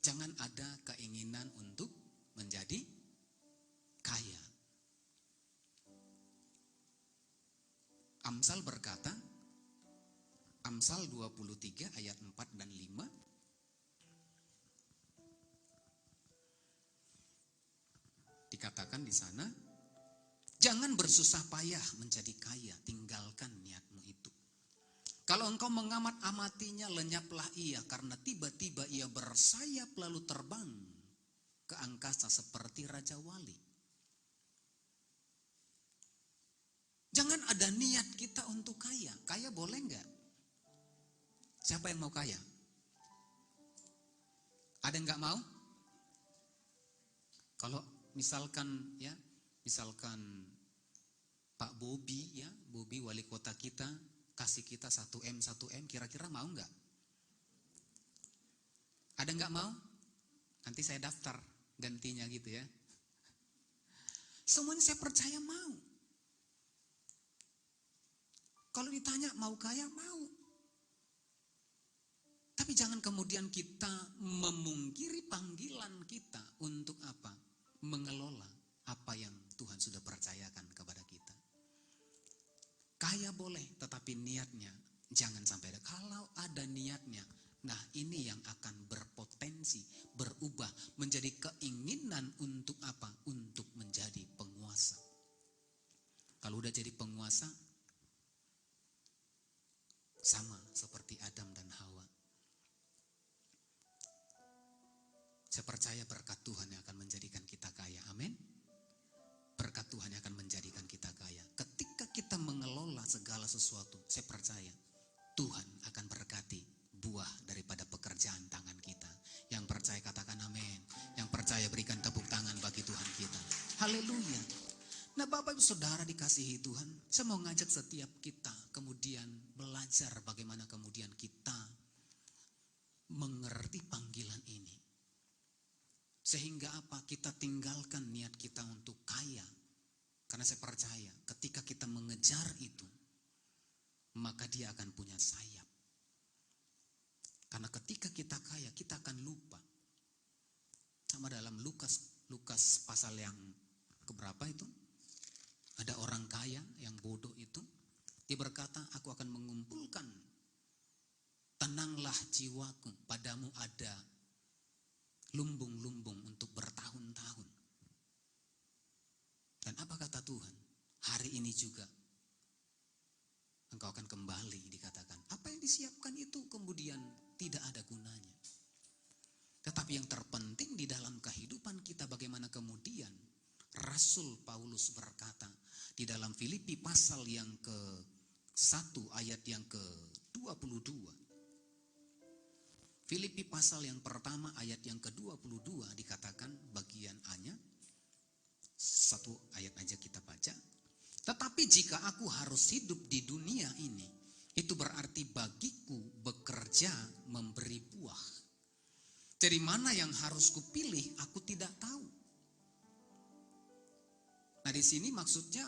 Jangan ada keinginan untuk menjadi kaya. Amsal berkata, Amsal 23 ayat 4 dan 5, dikatakan di sana, jangan bersusah payah menjadi kaya, tinggalkan niatmu itu. Kalau engkau mengamat-amatinya, lenyaplah ia, karena tiba-tiba ia bersayap lalu terbang ke angkasa seperti Raja Wali. Jangan ada niat kita untuk kaya. Kaya boleh enggak? Siapa yang mau kaya? Ada yang enggak mau? Kalau misalkan Pak Bobi, Bobi wali kota kita, kasih kita 1M, kira-kira mau enggak? Ada enggak mau? Nanti saya daftar gantinya gitu ya. Semuanya saya percaya mau. Kalau ditanya mau kaya, mau. Tapi jangan kemudian kita memungkiri panggilan kita untuk apa? Mengelola apa yang Tuhan sudah percayakan kepada kita. Kaya boleh, tetapi niatnya jangan sampai ada. Kalau ada niatnya, nah ini yang akan berpotensi berubah menjadi keinginan untuk apa? Untuk menjadi penguasa. Kalau udah jadi penguasa, sama seperti Adam dan Hawa. Saya percaya berkat Tuhan yang akan menjadikan kita kaya. Amin. Berkat Tuhan yang akan menjadikan kita kaya. Ketika kita mengelola segala sesuatu, saya percaya Tuhan akan berkati buah daripada pekerjaan tangan kita. Yang percaya katakan amin. Yang percaya berikan tepuk tangan bagi Tuhan kita. Haleluya. Nah Bapak Ibu Saudara dikasihi Tuhan, saya mau ngajak setiap kita kemudian belajar bagaimana kemudian kita mengerti panggilan ini. Sehingga apa? Kita tinggalkan niat kita untuk kaya. Karena saya percaya ketika kita mengejar itu, maka dia akan punya sayap. Karena ketika kita kaya, kita akan lupa. Sama dalam Lukas pasal yang keberapa itu? Ada orang kaya yang bodoh itu, dia berkata, aku akan mengumpulkan, tenanglah jiwaku, padamu ada lumbung-lumbung untuk bertahun-tahun. Dan apa kata Tuhan? Hari ini juga engkau akan kembali, dikatakan. Apa yang disiapkan itu kemudian tidak ada gunanya. Tetapi yang terpenting di dalam kehidupan kita bagaimana kemudian Rasul Paulus berkata di dalam Filipi pasal yang ke-1 ayat yang ke-22. Filipi pasal yang pertama ayat yang ke-22 dikatakan bagian A-nya. Satu ayat aja kita baca. Tetapi jika aku harus hidup di dunia ini, itu berarti bagiku bekerja memberi buah. Dari mana yang harus kupilih aku tidak tahu. Nah di sini maksudnya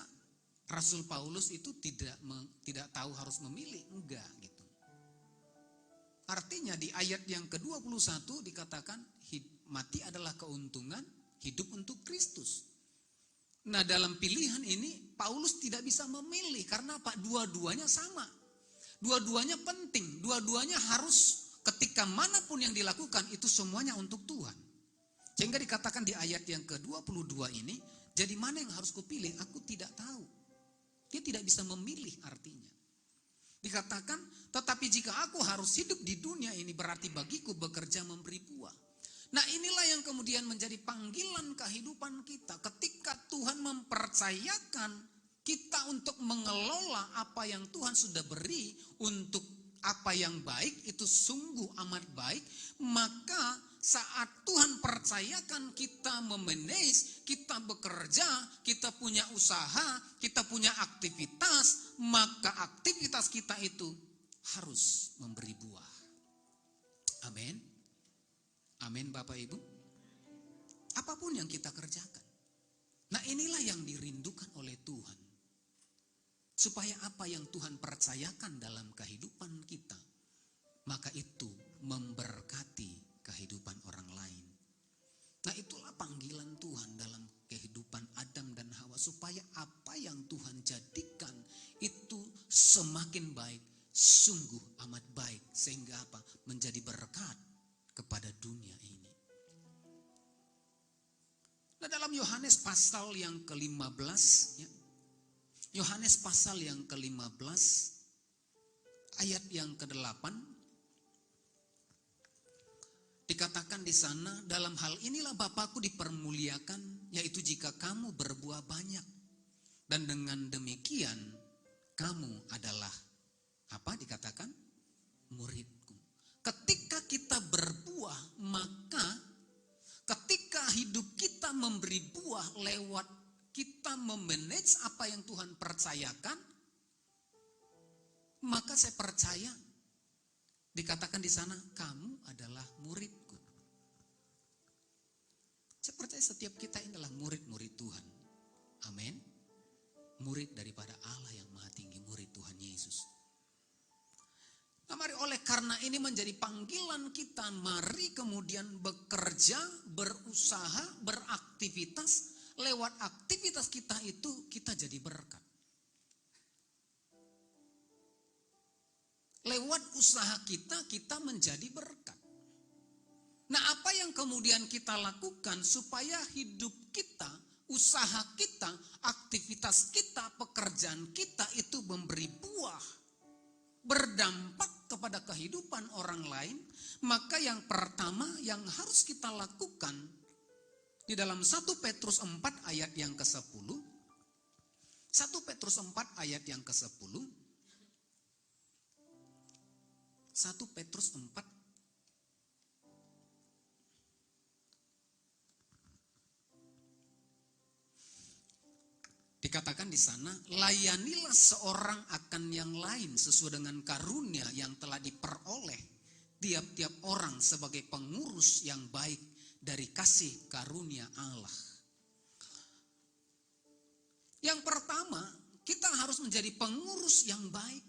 Rasul Paulus itu tidak tahu harus memilih, enggak gitu. Artinya di ayat yang ke-21 dikatakan mati adalah keuntungan, hidup untuk Kristus. Nah dalam pilihan ini Paulus tidak bisa memilih karena apa? Dua-duanya sama. Dua-duanya penting, dua-duanya harus ketika manapun yang dilakukan itu semuanya untuk Tuhan. Sehingga dikatakan di ayat yang ke-22 ini, jadi mana yang harus kupilih? Aku tidak tahu. Dia tidak bisa memilih artinya. Dikatakan, tetapi jika aku harus hidup di dunia ini berarti bagiku bekerja memberi buah. Nah inilah yang kemudian menjadi panggilan kehidupan kita. Ketika Tuhan mempercayakan kita untuk mengelola apa yang Tuhan sudah beri untuk apa yang baik, itu sungguh amat baik. Maka saat Tuhan percayakan kita memanage, kita bekerja, kita punya usaha, kita punya aktivitas, maka aktivitas kita itu harus memberi buah. Amin. Amin Bapak Ibu. Apapun yang kita kerjakan. Nah inilah yang dirindukan oleh Tuhan. Supaya apa yang Tuhan percayakan dalam kehidupan kita, maka itu memberkati kehidupan orang lain. Nah itulah panggilan Tuhan dalam kehidupan Adam dan Hawa. Supaya apa yang Tuhan jadikan itu semakin baik, sungguh amat baik. Sehingga apa? Menjadi berkat kepada dunia ini. Nah dalam Yohanes pasal yang ke-15 ya, Yohanes pasal yang ke-15 ayat yang ke-8 dikatakan di sana, dalam hal inilah Bapakku dipermuliakan, yaitu jika kamu berbuah banyak, dan dengan demikian kamu adalah apa dikatakan? Muridku. Ketika kita berbuah, maka ketika hidup kita memberi buah lewat kita memanage apa yang Tuhan percayakan, maka saya percaya dikatakan di sana, kamu adalah muridku. Saya percaya setiap kita ini adalah murid-murid Tuhan. Amin. Murid daripada Allah yang Maha Tinggi, murid Tuhan Yesus. Nah, mari oleh karena ini menjadi panggilan kita, mari kemudian bekerja, berusaha, beraktivitas. Lewat aktivitas kita itu kita jadi berkat. Lewat usaha kita menjadi berkat. Nah, apa yang kemudian kita lakukan supaya hidup kita, usaha kita, aktivitas kita, pekerjaan kita itu memberi buah, berdampak kepada kehidupan orang lain, maka yang pertama yang harus kita lakukan di dalam 1 Petrus 4 ayat yang ke-10, 1 Petrus 4 ayat yang ke-10, 1 Petrus 4 dikatakan di sana, layanilah seorang akan yang lain sesuai dengan karunia yang telah diperoleh tiap-tiap orang sebagai pengurus yang baik dari kasih karunia Allah. Yang pertama, kita harus menjadi pengurus yang baik.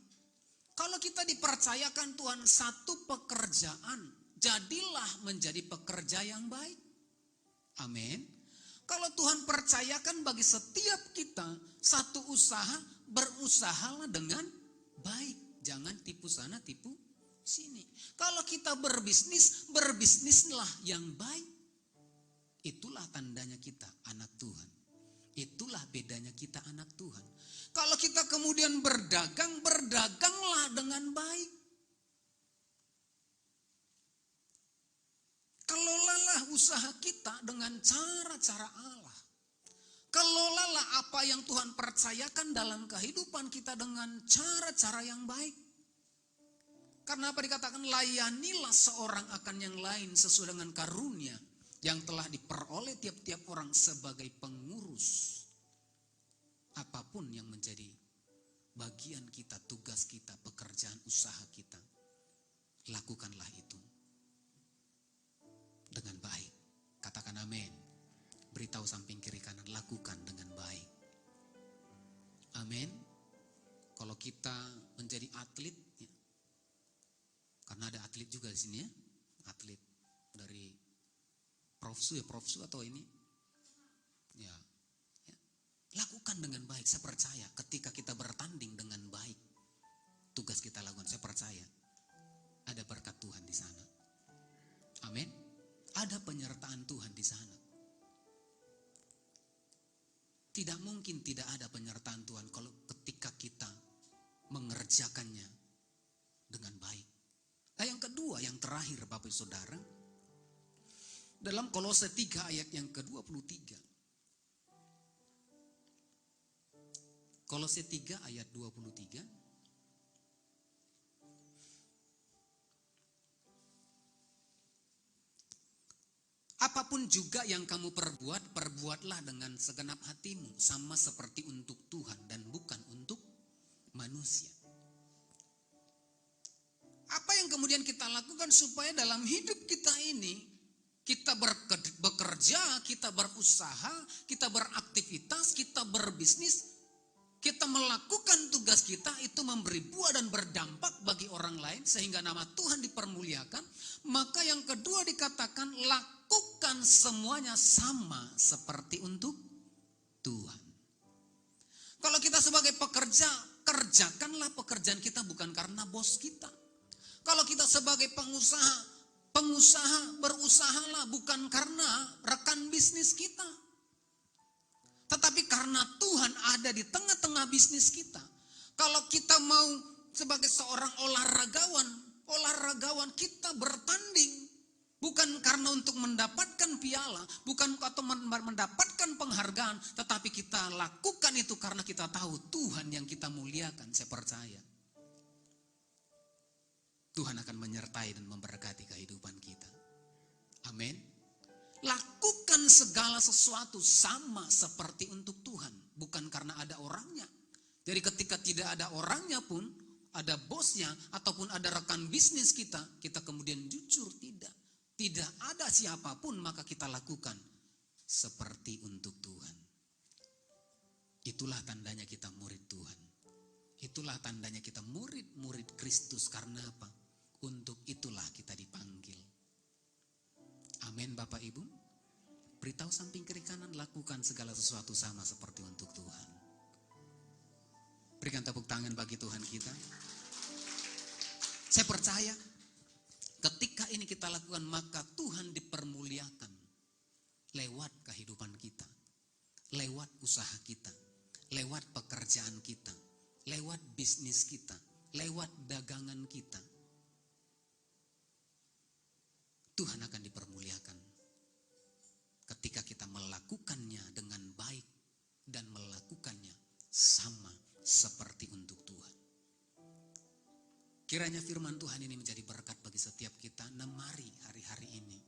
Kalau kita dipercayakan Tuhan satu pekerjaan, jadilah menjadi pekerja yang baik. Amin. Kalau Tuhan percayakan bagi setiap kita satu usaha, berusahalah dengan baik. Jangan tipu sana, tipu sini. Kalau kita berbisnis, berbisnislah yang baik. Itulah tandanya kita anak Tuhan. Itulah bedanya kita anak Tuhan. Kalau kita kemudian berdagang, berdaganglah dengan baik. Kelolalah usaha kita dengan cara-cara Allah. Kelolalah apa yang Tuhan percayakan dalam kehidupan kita dengan cara-cara yang baik. Karena apa dikatakan, layanilah seorang akan yang lain sesuai dengan karunia yang telah diperoleh tiap-tiap orang sebagai pengurus. Apapun yang menjadi bagian kita, tugas kita, pekerjaan usaha kita, lakukanlah itu dengan baik. Katakan amin. Beritahu samping kiri kanan, lakukan dengan baik. Amin. Kalau kita menjadi atlet, ya, karena ada atlet juga di sini ya, atlet dari profsu atau ini, ya, lakukan dengan baik. Saya percaya ketika kita bertanding dengan baik, tugas kita lakukan, saya percaya ada berkat Tuhan di sana. Amin. Ada penyertaan Tuhan di sana. Tidak mungkin tidak ada penyertaan Tuhan kalau ketika kita mengerjakannya dengan baik. Nah, yang kedua, yang terakhir Bapak Ibu Saudara, dalam Kolose 3 ayat yang ke-23. Kolose 3 ayat 23. Apapun juga yang kamu perbuat, perbuatlah dengan segenap hatimu, sama seperti untuk Tuhan dan bukan untuk manusia. Apa yang kemudian kita lakukan supaya dalam hidup kita ini, kita bekerja, kita berusaha, kita beraktivitas, kita berbisnis, kita melakukan tugas kita itu memberi buah dan berdampak bagi orang lain sehingga nama Tuhan dipermuliakan. Maka yang kedua dikatakan, lakukan semuanya sama seperti untuk Tuhan. Kalau kita sebagai pekerja, kerjakanlah pekerjaan kita bukan karena bos kita. Kalau kita sebagai pengusaha berusahalah bukan karena rekan bisnis kita, tetapi karena Tuhan ada di tengah-tengah bisnis kita. Kalau kita mau sebagai seorang olaragawan kita bertanding. Bukan karena untuk mendapatkan piala, bukan atau mendapatkan penghargaan, tetapi kita lakukan itu karena kita tahu Tuhan yang kita muliakan. Saya percaya Tuhan akan menyertai dan memberkati kehidupan kita. Amin. Lakukan segala sesuatu sama seperti untuk Tuhan, bukan karena ada orangnya. Jadi ketika tidak ada orangnya pun, ada bosnya ataupun ada rekan bisnis kita kemudian jujur tidak ada siapapun, maka kita lakukan seperti untuk Tuhan. Itulah tandanya kita murid Tuhan. Itulah tandanya kita murid Kristus. Karena apa? Untuk itulah kita dipanggil. Amin Bapak Ibu. Beritahu samping kiri kanan, lakukan segala sesuatu sama seperti untuk Tuhan. Berikan tepuk tangan bagi Tuhan kita. Saya percaya ketika ini kita lakukan, maka Tuhan dipermuliakan lewat kehidupan kita, lewat usaha kita, lewat pekerjaan kita, lewat bisnis kita, lewat dagangan kita. Tuhan akan dipermuliakan ketika kita melakukannya dengan baik dan melakukannya sama seperti untuk Tuhan. Kiranya firman Tuhan ini menjadi berkat bagi setiap kita. Nah, mari hari-hari ini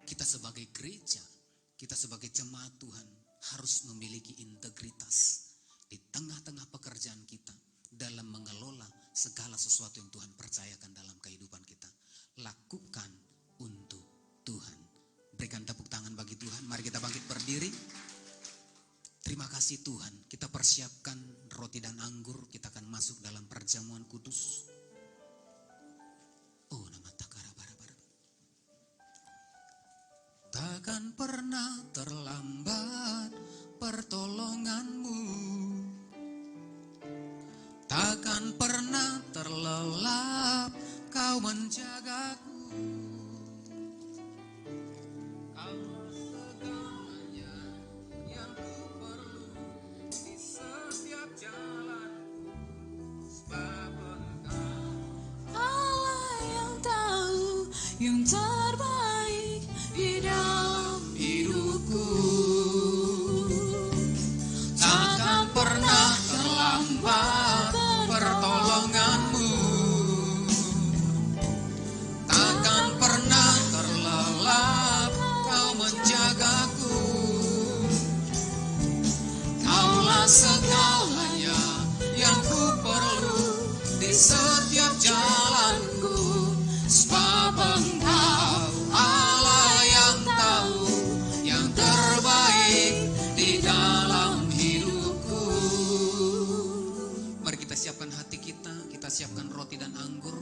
kita sebagai gereja, kita sebagai jemaat Tuhan harus memiliki integritas di tengah-tengah pekerjaan kita dalam mengelola segala sesuatu yang Tuhan percayakan dalam kehidupan kita. Lakukan untuk Tuhan. Berikan tepuk tangan bagi Tuhan. Mari kita bangkit berdiri. Terima kasih Tuhan. Kita persiapkan roti dan anggur. Kita akan masuk dalam perjamuan kudus. Oh, nama takara bara-bara. Takkan pernah terlambat pertolonganmu. Takkan pernah terlelap kau menjagaku. Yang terbaik di dalam hidupku, takkan pernah terlambat pertolonganmu, takkan pernah terlelap kau menjagaku. Kaulah segalanya yang ku perlu di setiap jalanku. Sebab Engkau Allah yang tahu yang terbaik di dalam hidupku. Mari kita siapkan hati kita siapkan roti dan anggur.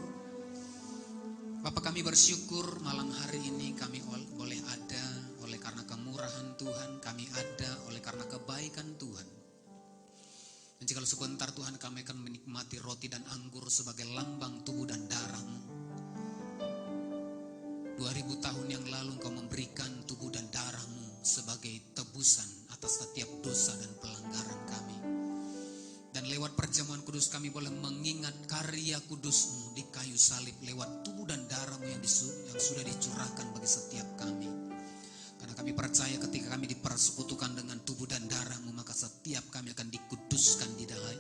Bapak, kami bersyukur malam hari ini kami boleh ada oleh karena kemurahan Tuhan, kami ada oleh karena kebaikan Tuhan. Dan jika sebentar Tuhan, kami akan menikmati roti dan anggur sebagai lambang tubuh dan darah-Mu. 2000 tahun yang lalu Engkau memberikan tubuh dan darah-Mu sebagai tebusan atas setiap dosa dan pelanggaran kami. Dan lewat perjamuan kudus kami boleh mengingat karya kudus-Mu di kayu salib lewat tubuh dan darah-Mu yang sudah dicurahkan bagi setiap kami. Karena kami percaya ketika kami dipersekutukan dengan tubuh dan darah-Mu, maka setiap kami akan dikuduskan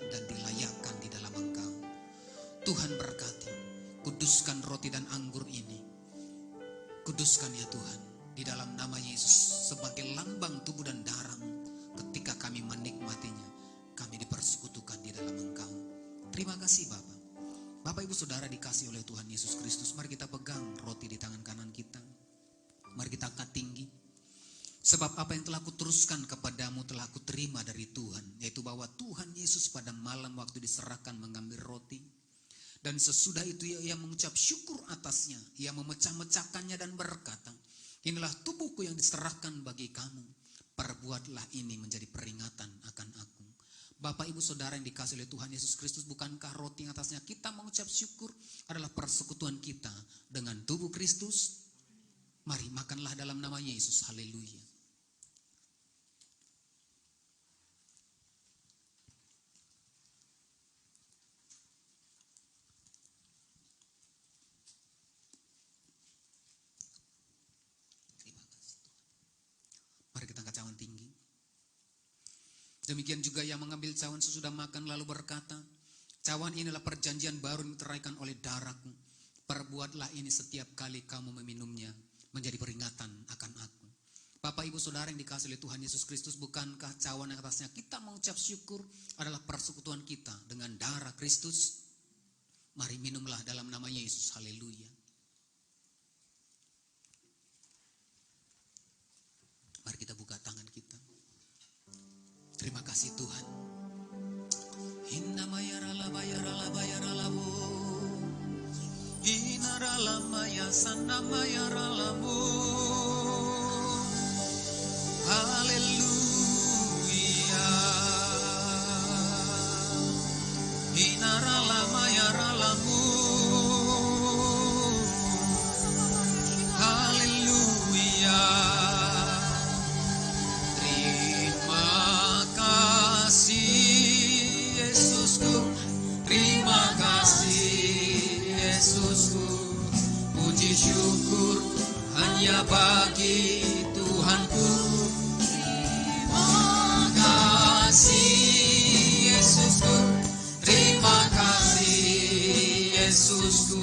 dan dilayakkan di dalam Engkau. Tuhan berkati, kuduskan roti dan anggur ini. Kuduskan ya Tuhan, di dalam nama Yesus sebagai lambang tubuh dan darah-Mu. Ketika kami menikmatinya, kami dipersekutukan di dalam Engkau. Terima kasih Bapak. Bapak Ibu Saudara dikasih oleh Tuhan Yesus Kristus, mari kita pegang roti di tangan kanan kita. Mari kita angkat tinggi. Sebab apa yang telah kuteruskan kepadamu telah kuterima dari Tuhan, yaitu bahwa Tuhan Yesus pada malam waktu diserahkan mengambil roti. Dan sesudah itu ia mengucap syukur atasnya. Ia memecah-mecahkannya dan berkata, inilah tubuhku yang diserahkan bagi kamu. Perbuatlah ini menjadi peringatan akan aku. Bapak Ibu Saudara yang dikasih oleh Tuhan Yesus Kristus, bukankah roti yang atasnya kita mengucap syukur adalah persekutuan kita dengan tubuh Kristus? Mari makanlah dalam nama Yesus. Haleluya. Demikian juga yang mengambil cawan sesudah makan lalu berkata, cawan inilah perjanjian baru yang teraikan oleh darahku. Perbuatlah ini setiap kali kamu meminumnya, menjadi peringatan akan aku. Bapak Ibu Saudara yang dikasihi oleh Tuhan Yesus Kristus, bukankah cawan yang atasnya kita mengucap syukur adalah persekutuan kita dengan darah Kristus? Mari minumlah dalam nama Yesus. Haleluya. Mari kita buka tangan kita. Terima kasih Tuhan. Inna mayarala bayarala bayarala bo. Inarala maya sana mayarala bo. Haleluya. Inarala mayarala bo. Haleluya. Puji syukur hanya bagi Tuhanku. Terima kasih Yesusku, terima kasih Yesusku.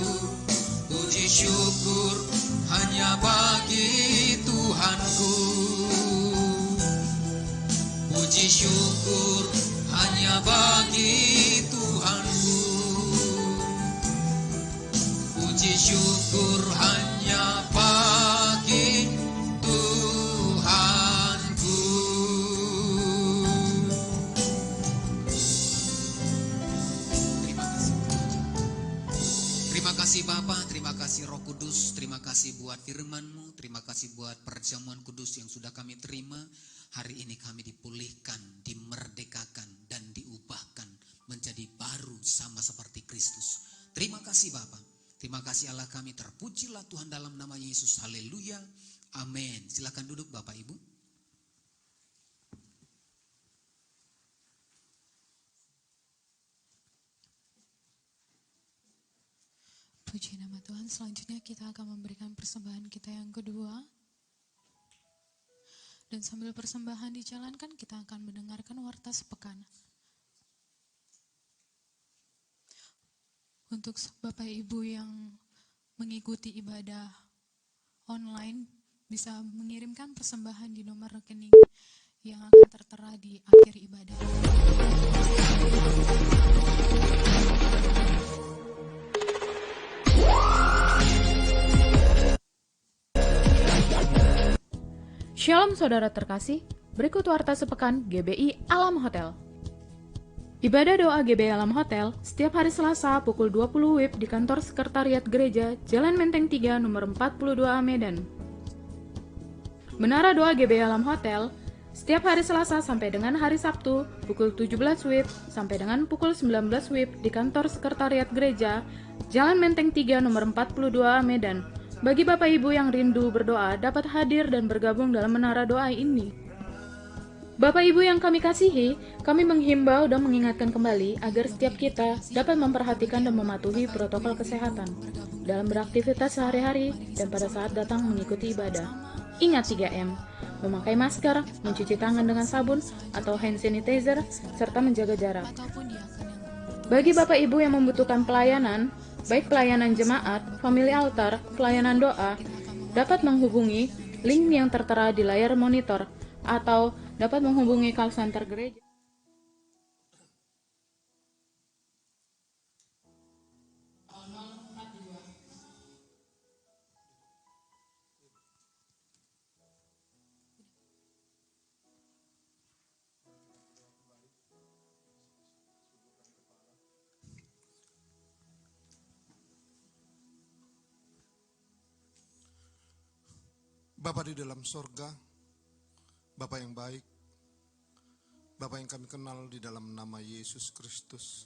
Puji syukur hanya bagi Tuhanku. Puji syukur hanya bagi Tuhanku. Puji syukur hanya bagi Tuhanku. Terima kasih. Terima kasih Bapa, terima kasih Roh Kudus, terima kasih buat firman-Mu, terima kasih buat perjamuan kudus yang sudah kami terima. Hari ini kami dipulihkan, dimerdekakan, dan diubahkan menjadi baru sama seperti Kristus. Terima kasih Bapa. Terima kasih Allah kami, terpujilah Tuhan dalam nama Yesus. Haleluya. Amin. Silakan duduk Bapak Ibu. Puji nama Tuhan. Selanjutnya kita akan memberikan persembahan kita yang kedua. Dan sambil persembahan dijalankan, kita akan mendengarkan warta sepekan. Untuk Bapak Ibu yang mengikuti ibadah online, bisa mengirimkan persembahan di nomor rekening yang akan tertera di akhir ibadah. Shalom saudara terkasih, berikut warta sepekan GBI Alam Hotel. Ibadah doa GBI Alam Hotel setiap hari Selasa pukul 20 WIB di kantor Sekretariat Gereja Jalan Menteng 3 nomor 42 Medan. Menara doa GBI Alam Hotel setiap hari Selasa sampai dengan hari Sabtu pukul 17 WIB sampai dengan pukul 19 WIB di kantor Sekretariat Gereja Jalan Menteng 3 nomor 42 Medan. Bagi Bapak Ibu yang rindu berdoa dapat hadir dan bergabung dalam menara doa ini. Bapak Ibu yang kami kasihi, kami menghimbau dan mengingatkan kembali agar setiap kita dapat memperhatikan dan mematuhi protokol kesehatan dalam beraktivitas sehari-hari dan pada saat datang mengikuti ibadah. Ingat 3M, memakai masker, mencuci tangan dengan sabun atau hand sanitizer, serta menjaga jarak. Bagi Bapak Ibu yang membutuhkan pelayanan, baik pelayanan jemaat, family altar, pelayanan doa, dapat menghubungi link yang tertera di layar monitor atau dapat menghubungi call center gereja. Bapa di dalam sorga, Bapa yang baik, Bapa yang kami kenal di dalam nama Yesus Kristus,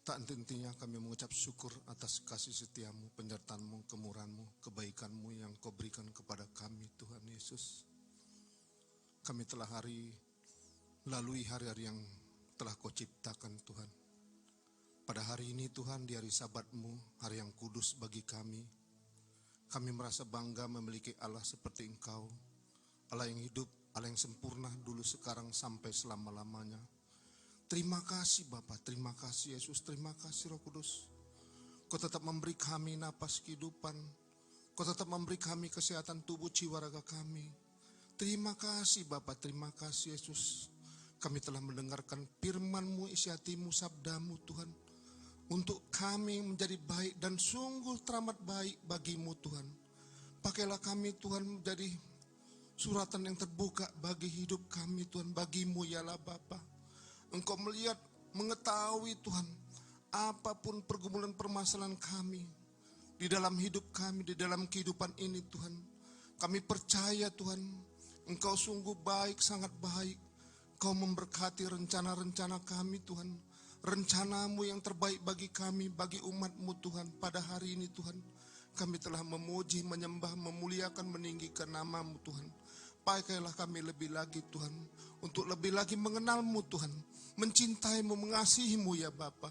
tak henti-hentinya kami mengucap syukur atas kasih setiamu, penyertaan-mu, kemurahan-mu, kebaikan-mu yang kau berikan kepada kami Tuhan Yesus. Kami telah lalui hari-hari yang telah kau ciptakan Tuhan. Pada hari ini Tuhan, di hari Sabat-Mu, hari yang kudus bagi kami merasa bangga memiliki Allah seperti Engkau, Allah yang hidup, Allah yang sempurna dulu, sekarang, sampai selama-lamanya. Terima kasih Bapa, terima kasih Yesus, terima kasih Roh Kudus. Kau tetap memberi kami napas kehidupan, Kau tetap memberi kami kesehatan tubuh jiwa raga kami. Terima kasih Bapa, terima kasih Yesus. Kami telah mendengarkan firman-Mu, isi hati-Mu, sabda-Mu Tuhan. Untuk kami menjadi baik dan sungguh teramat baik bagi-Mu Tuhan. Pakailah kami Tuhan menjadi suratan yang terbuka bagi hidup kami Tuhan, bagi-Mu yalah Bapa. Engkau melihat, mengetahui Tuhan, apapun pergumulan permasalahan kami, di dalam hidup kami, di dalam kehidupan ini Tuhan. Kami percaya Tuhan, Engkau sungguh baik, sangat baik. Kau memberkati rencana-rencana kami Tuhan. Rencana-Mu yang terbaik bagi kami, bagi umat-Mu Tuhan. Pada hari ini Tuhan, kami telah memuji, menyembah, memuliakan, meninggikan nama-Mu Tuhan. Pakailah kami lebih lagi Tuhan, untuk lebih lagi mengenal-Mu Tuhan, mencintai-Mu, mengasihi-Mu ya Bapa.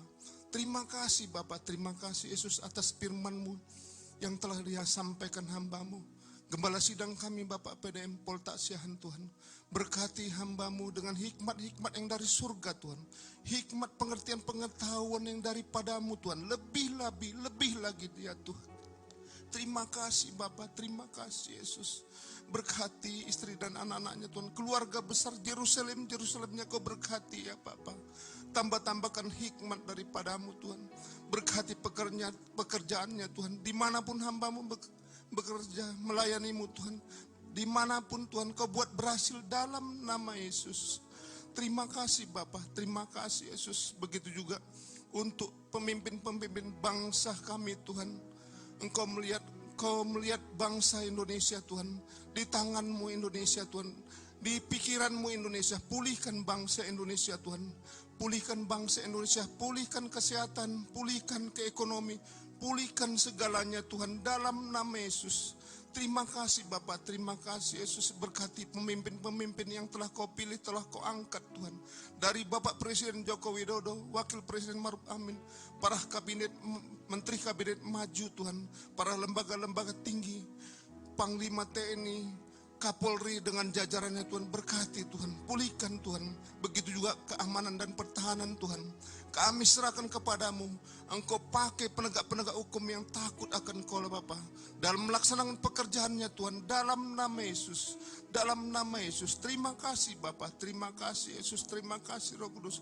Terima kasih Bapa, terima kasih Yesus atas firman-Mu yang telah Dia sampaikan hamba-Mu. Gembala sidang kami Bapak PDM Polta Siahan Tuhan, berkati hamba-Mu dengan hikmat-hikmat yang dari surga Tuhan. Hikmat pengertian pengetahuan yang daripada-Mu Tuhan, lebih lagi dia Tuhan. Terima kasih Bapa, terima kasih Yesus. Berkati istri dan anak-anaknya Tuhan, keluarga besar Yerusalemnya Kau berkati ya Bapa. Tambahkan hikmat daripada-Mu Tuhan. Berkati pekerjaannya Tuhan, dimanapun hamba-Mu bekerja melayani-Mu Tuhan. Dimanapun Tuhan Kau buat berhasil dalam nama Yesus. Terima kasih Bapa, terima kasih Yesus. Begitu juga untuk pemimpin-pemimpin bangsa kami Tuhan. Engkau melihat bangsa Indonesia Tuhan, di tangan-Mu Indonesia Tuhan, di pikiran-Mu Indonesia. Pulihkan bangsa Indonesia Tuhan, pulihkan bangsa Indonesia, pulihkan kesehatan, pulihkan keekonomi, pulihkan segalanya Tuhan dalam nama Yesus. Terima kasih Bapa, terima kasih Yesus. Berkati pemimpin-pemimpin yang telah Kau pilih, telah Kau angkat Tuhan. Dari Bapak Presiden Joko Widodo, Wakil Presiden Maruf Amin, para kabinet, menteri kabinet maju Tuhan, para lembaga-lembaga tinggi, Panglima TNI, Kapolri dengan jajarannya Tuhan, berkati Tuhan, pulihkan Tuhan. Begitu juga keamanan dan pertahanan Tuhan. Kami serahkan kepadamu. Engkau pakai penegak-penegak hukum yang takut akan Kau Bapa dalam melaksanakan pekerjaannya Tuhan, dalam nama Yesus, dalam nama Yesus. Terima kasih Bapa, terima kasih Yesus, terima kasih Roh Kudus.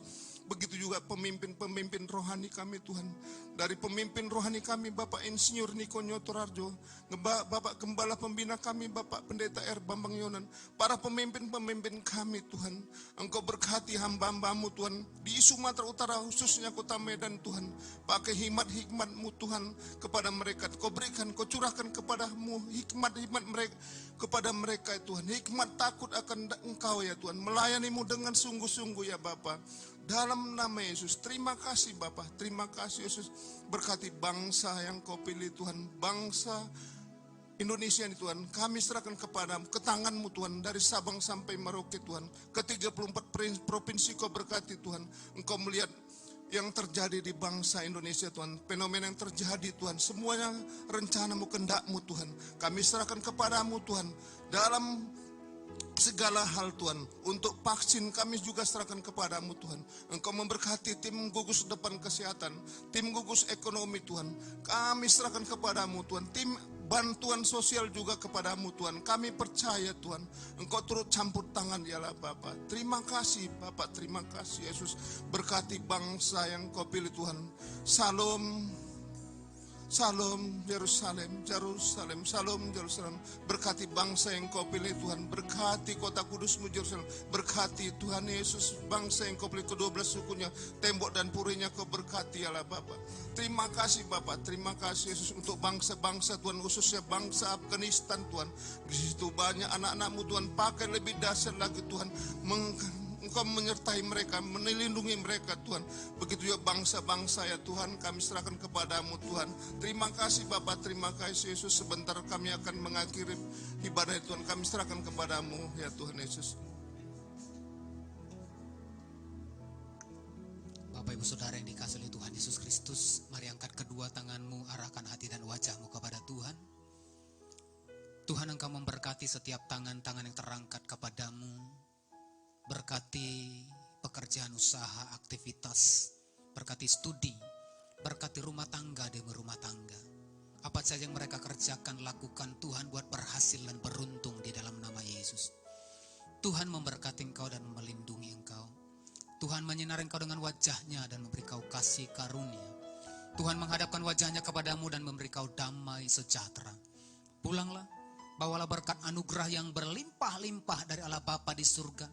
Begitu juga pemimpin-pemimpin rohani kami Tuhan. Dari pemimpin rohani kami Bapak Insinyur Niko Nyotorarjo, Bapak Gembala Pembina kami Bapak Pendeta R. Bambang Yonan, para pemimpin-pemimpin kami Tuhan. Engkau berkati hamba-hamba-Mu Tuhan di Sumatera Utara, khususnya Kota Medan Tuhan. Pakai hikmat-hikmat-Mu Tuhan kepada mereka. Kau berikan, Kau curahkan kepada-Mu hikmat-hikmat mereka kepada mereka Tuhan. Hikmat takut akan Engkau ya Tuhan, melayani-Mu dengan sungguh-sungguh ya Bapa. Dalam nama Yesus, terima kasih Bapa, terima kasih Yesus. Berkati bangsa yang Kau pilih Tuhan, bangsa Indonesia ini Tuhan, kami serahkan kepadamu, ke tangan-Mu Tuhan, dari Sabang sampai Merauke Tuhan, ke 34 provinsi Kau berkati Tuhan. Engkau melihat yang terjadi di bangsa Indonesia Tuhan, fenomena yang terjadi Tuhan, semuanya rencana-Mu, kehendak-Mu Tuhan, kami serahkan kepadamu Tuhan, dalam segala hal Tuhan. Untuk vaksin kami juga serahkan kepadamu Tuhan. Engkau memberkati tim gugus depan kesehatan, tim gugus ekonomi Tuhan, kami serahkan kepadamu Tuhan. Tim bantuan sosial juga kepadamu Tuhan. Kami percaya Tuhan, Engkau turut campur tangan dialah Bapa. Terima kasih Bapa, terima kasih Yesus. Berkati bangsa yang Kau pilih Tuhan. Salam, Salam Yerusalem, Jerusalem, Salam Jerusalem. Berkati bangsa yang Kau pilih Tuhan, berkati kota kudus-Mu Jerusalem, berkati Tuhan Yesus bangsa yang Kau pilih, ke-12 sukunya, tembok dan purinya Kau berkati ya Bapa. Terima kasih Bapa, terima kasih Yesus untuk bangsa-bangsa Tuhan, khususnya bangsa Afghanistan Tuhan. Di situ banyak anak-anak-Mu Tuhan, pakai lebih dahsyat lagi Tuhan. Engkau menyertai mereka, melindungi mereka Tuhan. Begitu juga bangsa-bangsa ya Tuhan, kami serahkan kepadamu Tuhan. Terima kasih Bapak, terima kasih Yesus. Sebentar kami akan mengakhiri ibadah Tuhan, kami serahkan kepadamu ya Tuhan Yesus. Bapak Ibu Saudara yang dikasihi oleh Tuhan Yesus Kristus, mari angkat kedua tanganmu, arahkan hati dan wajahmu kepada Tuhan. Tuhan Tuhan, Engkau memberkati setiap tangan-tangan yang terangkat kepadamu. Berkati pekerjaan usaha, aktivitas, berkati studi, berkati rumah tangga demi rumah tangga. Apa saja yang mereka kerjakan, lakukan Tuhan buat berhasil dan beruntung di dalam nama Yesus. Tuhan memberkati engkau dan melindungi engkau. Tuhan menyinari engkau dengan wajahnya dan memberi kau kasih karunia. Tuhan menghadapkan wajahnya kepadamu dan memberi kau damai sejahtera. Pulanglah, bawalah berkat anugerah yang berlimpah-limpah dari Allah Bapa di surga,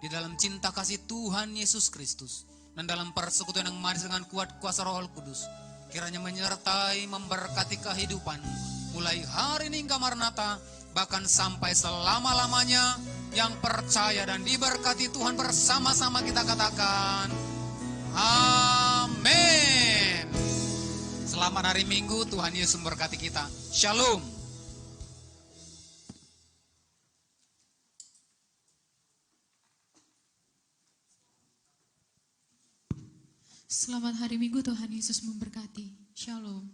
di dalam cinta kasih Tuhan Yesus Kristus, dan dalam persekutuan yang manis dengan kuat kuasa Roh Kudus, kiranya menyertai, memberkati kehidupan mulai hari ini hingga Maranatha, bahkan sampai selama-lamanya. Yang percaya dan diberkati Tuhan bersama-sama kita katakan amin. Selamat hari Minggu, Tuhan Yesus memberkati kita. Shalom. Selamat hari Minggu, Tuhan Yesus memberkati. Shalom.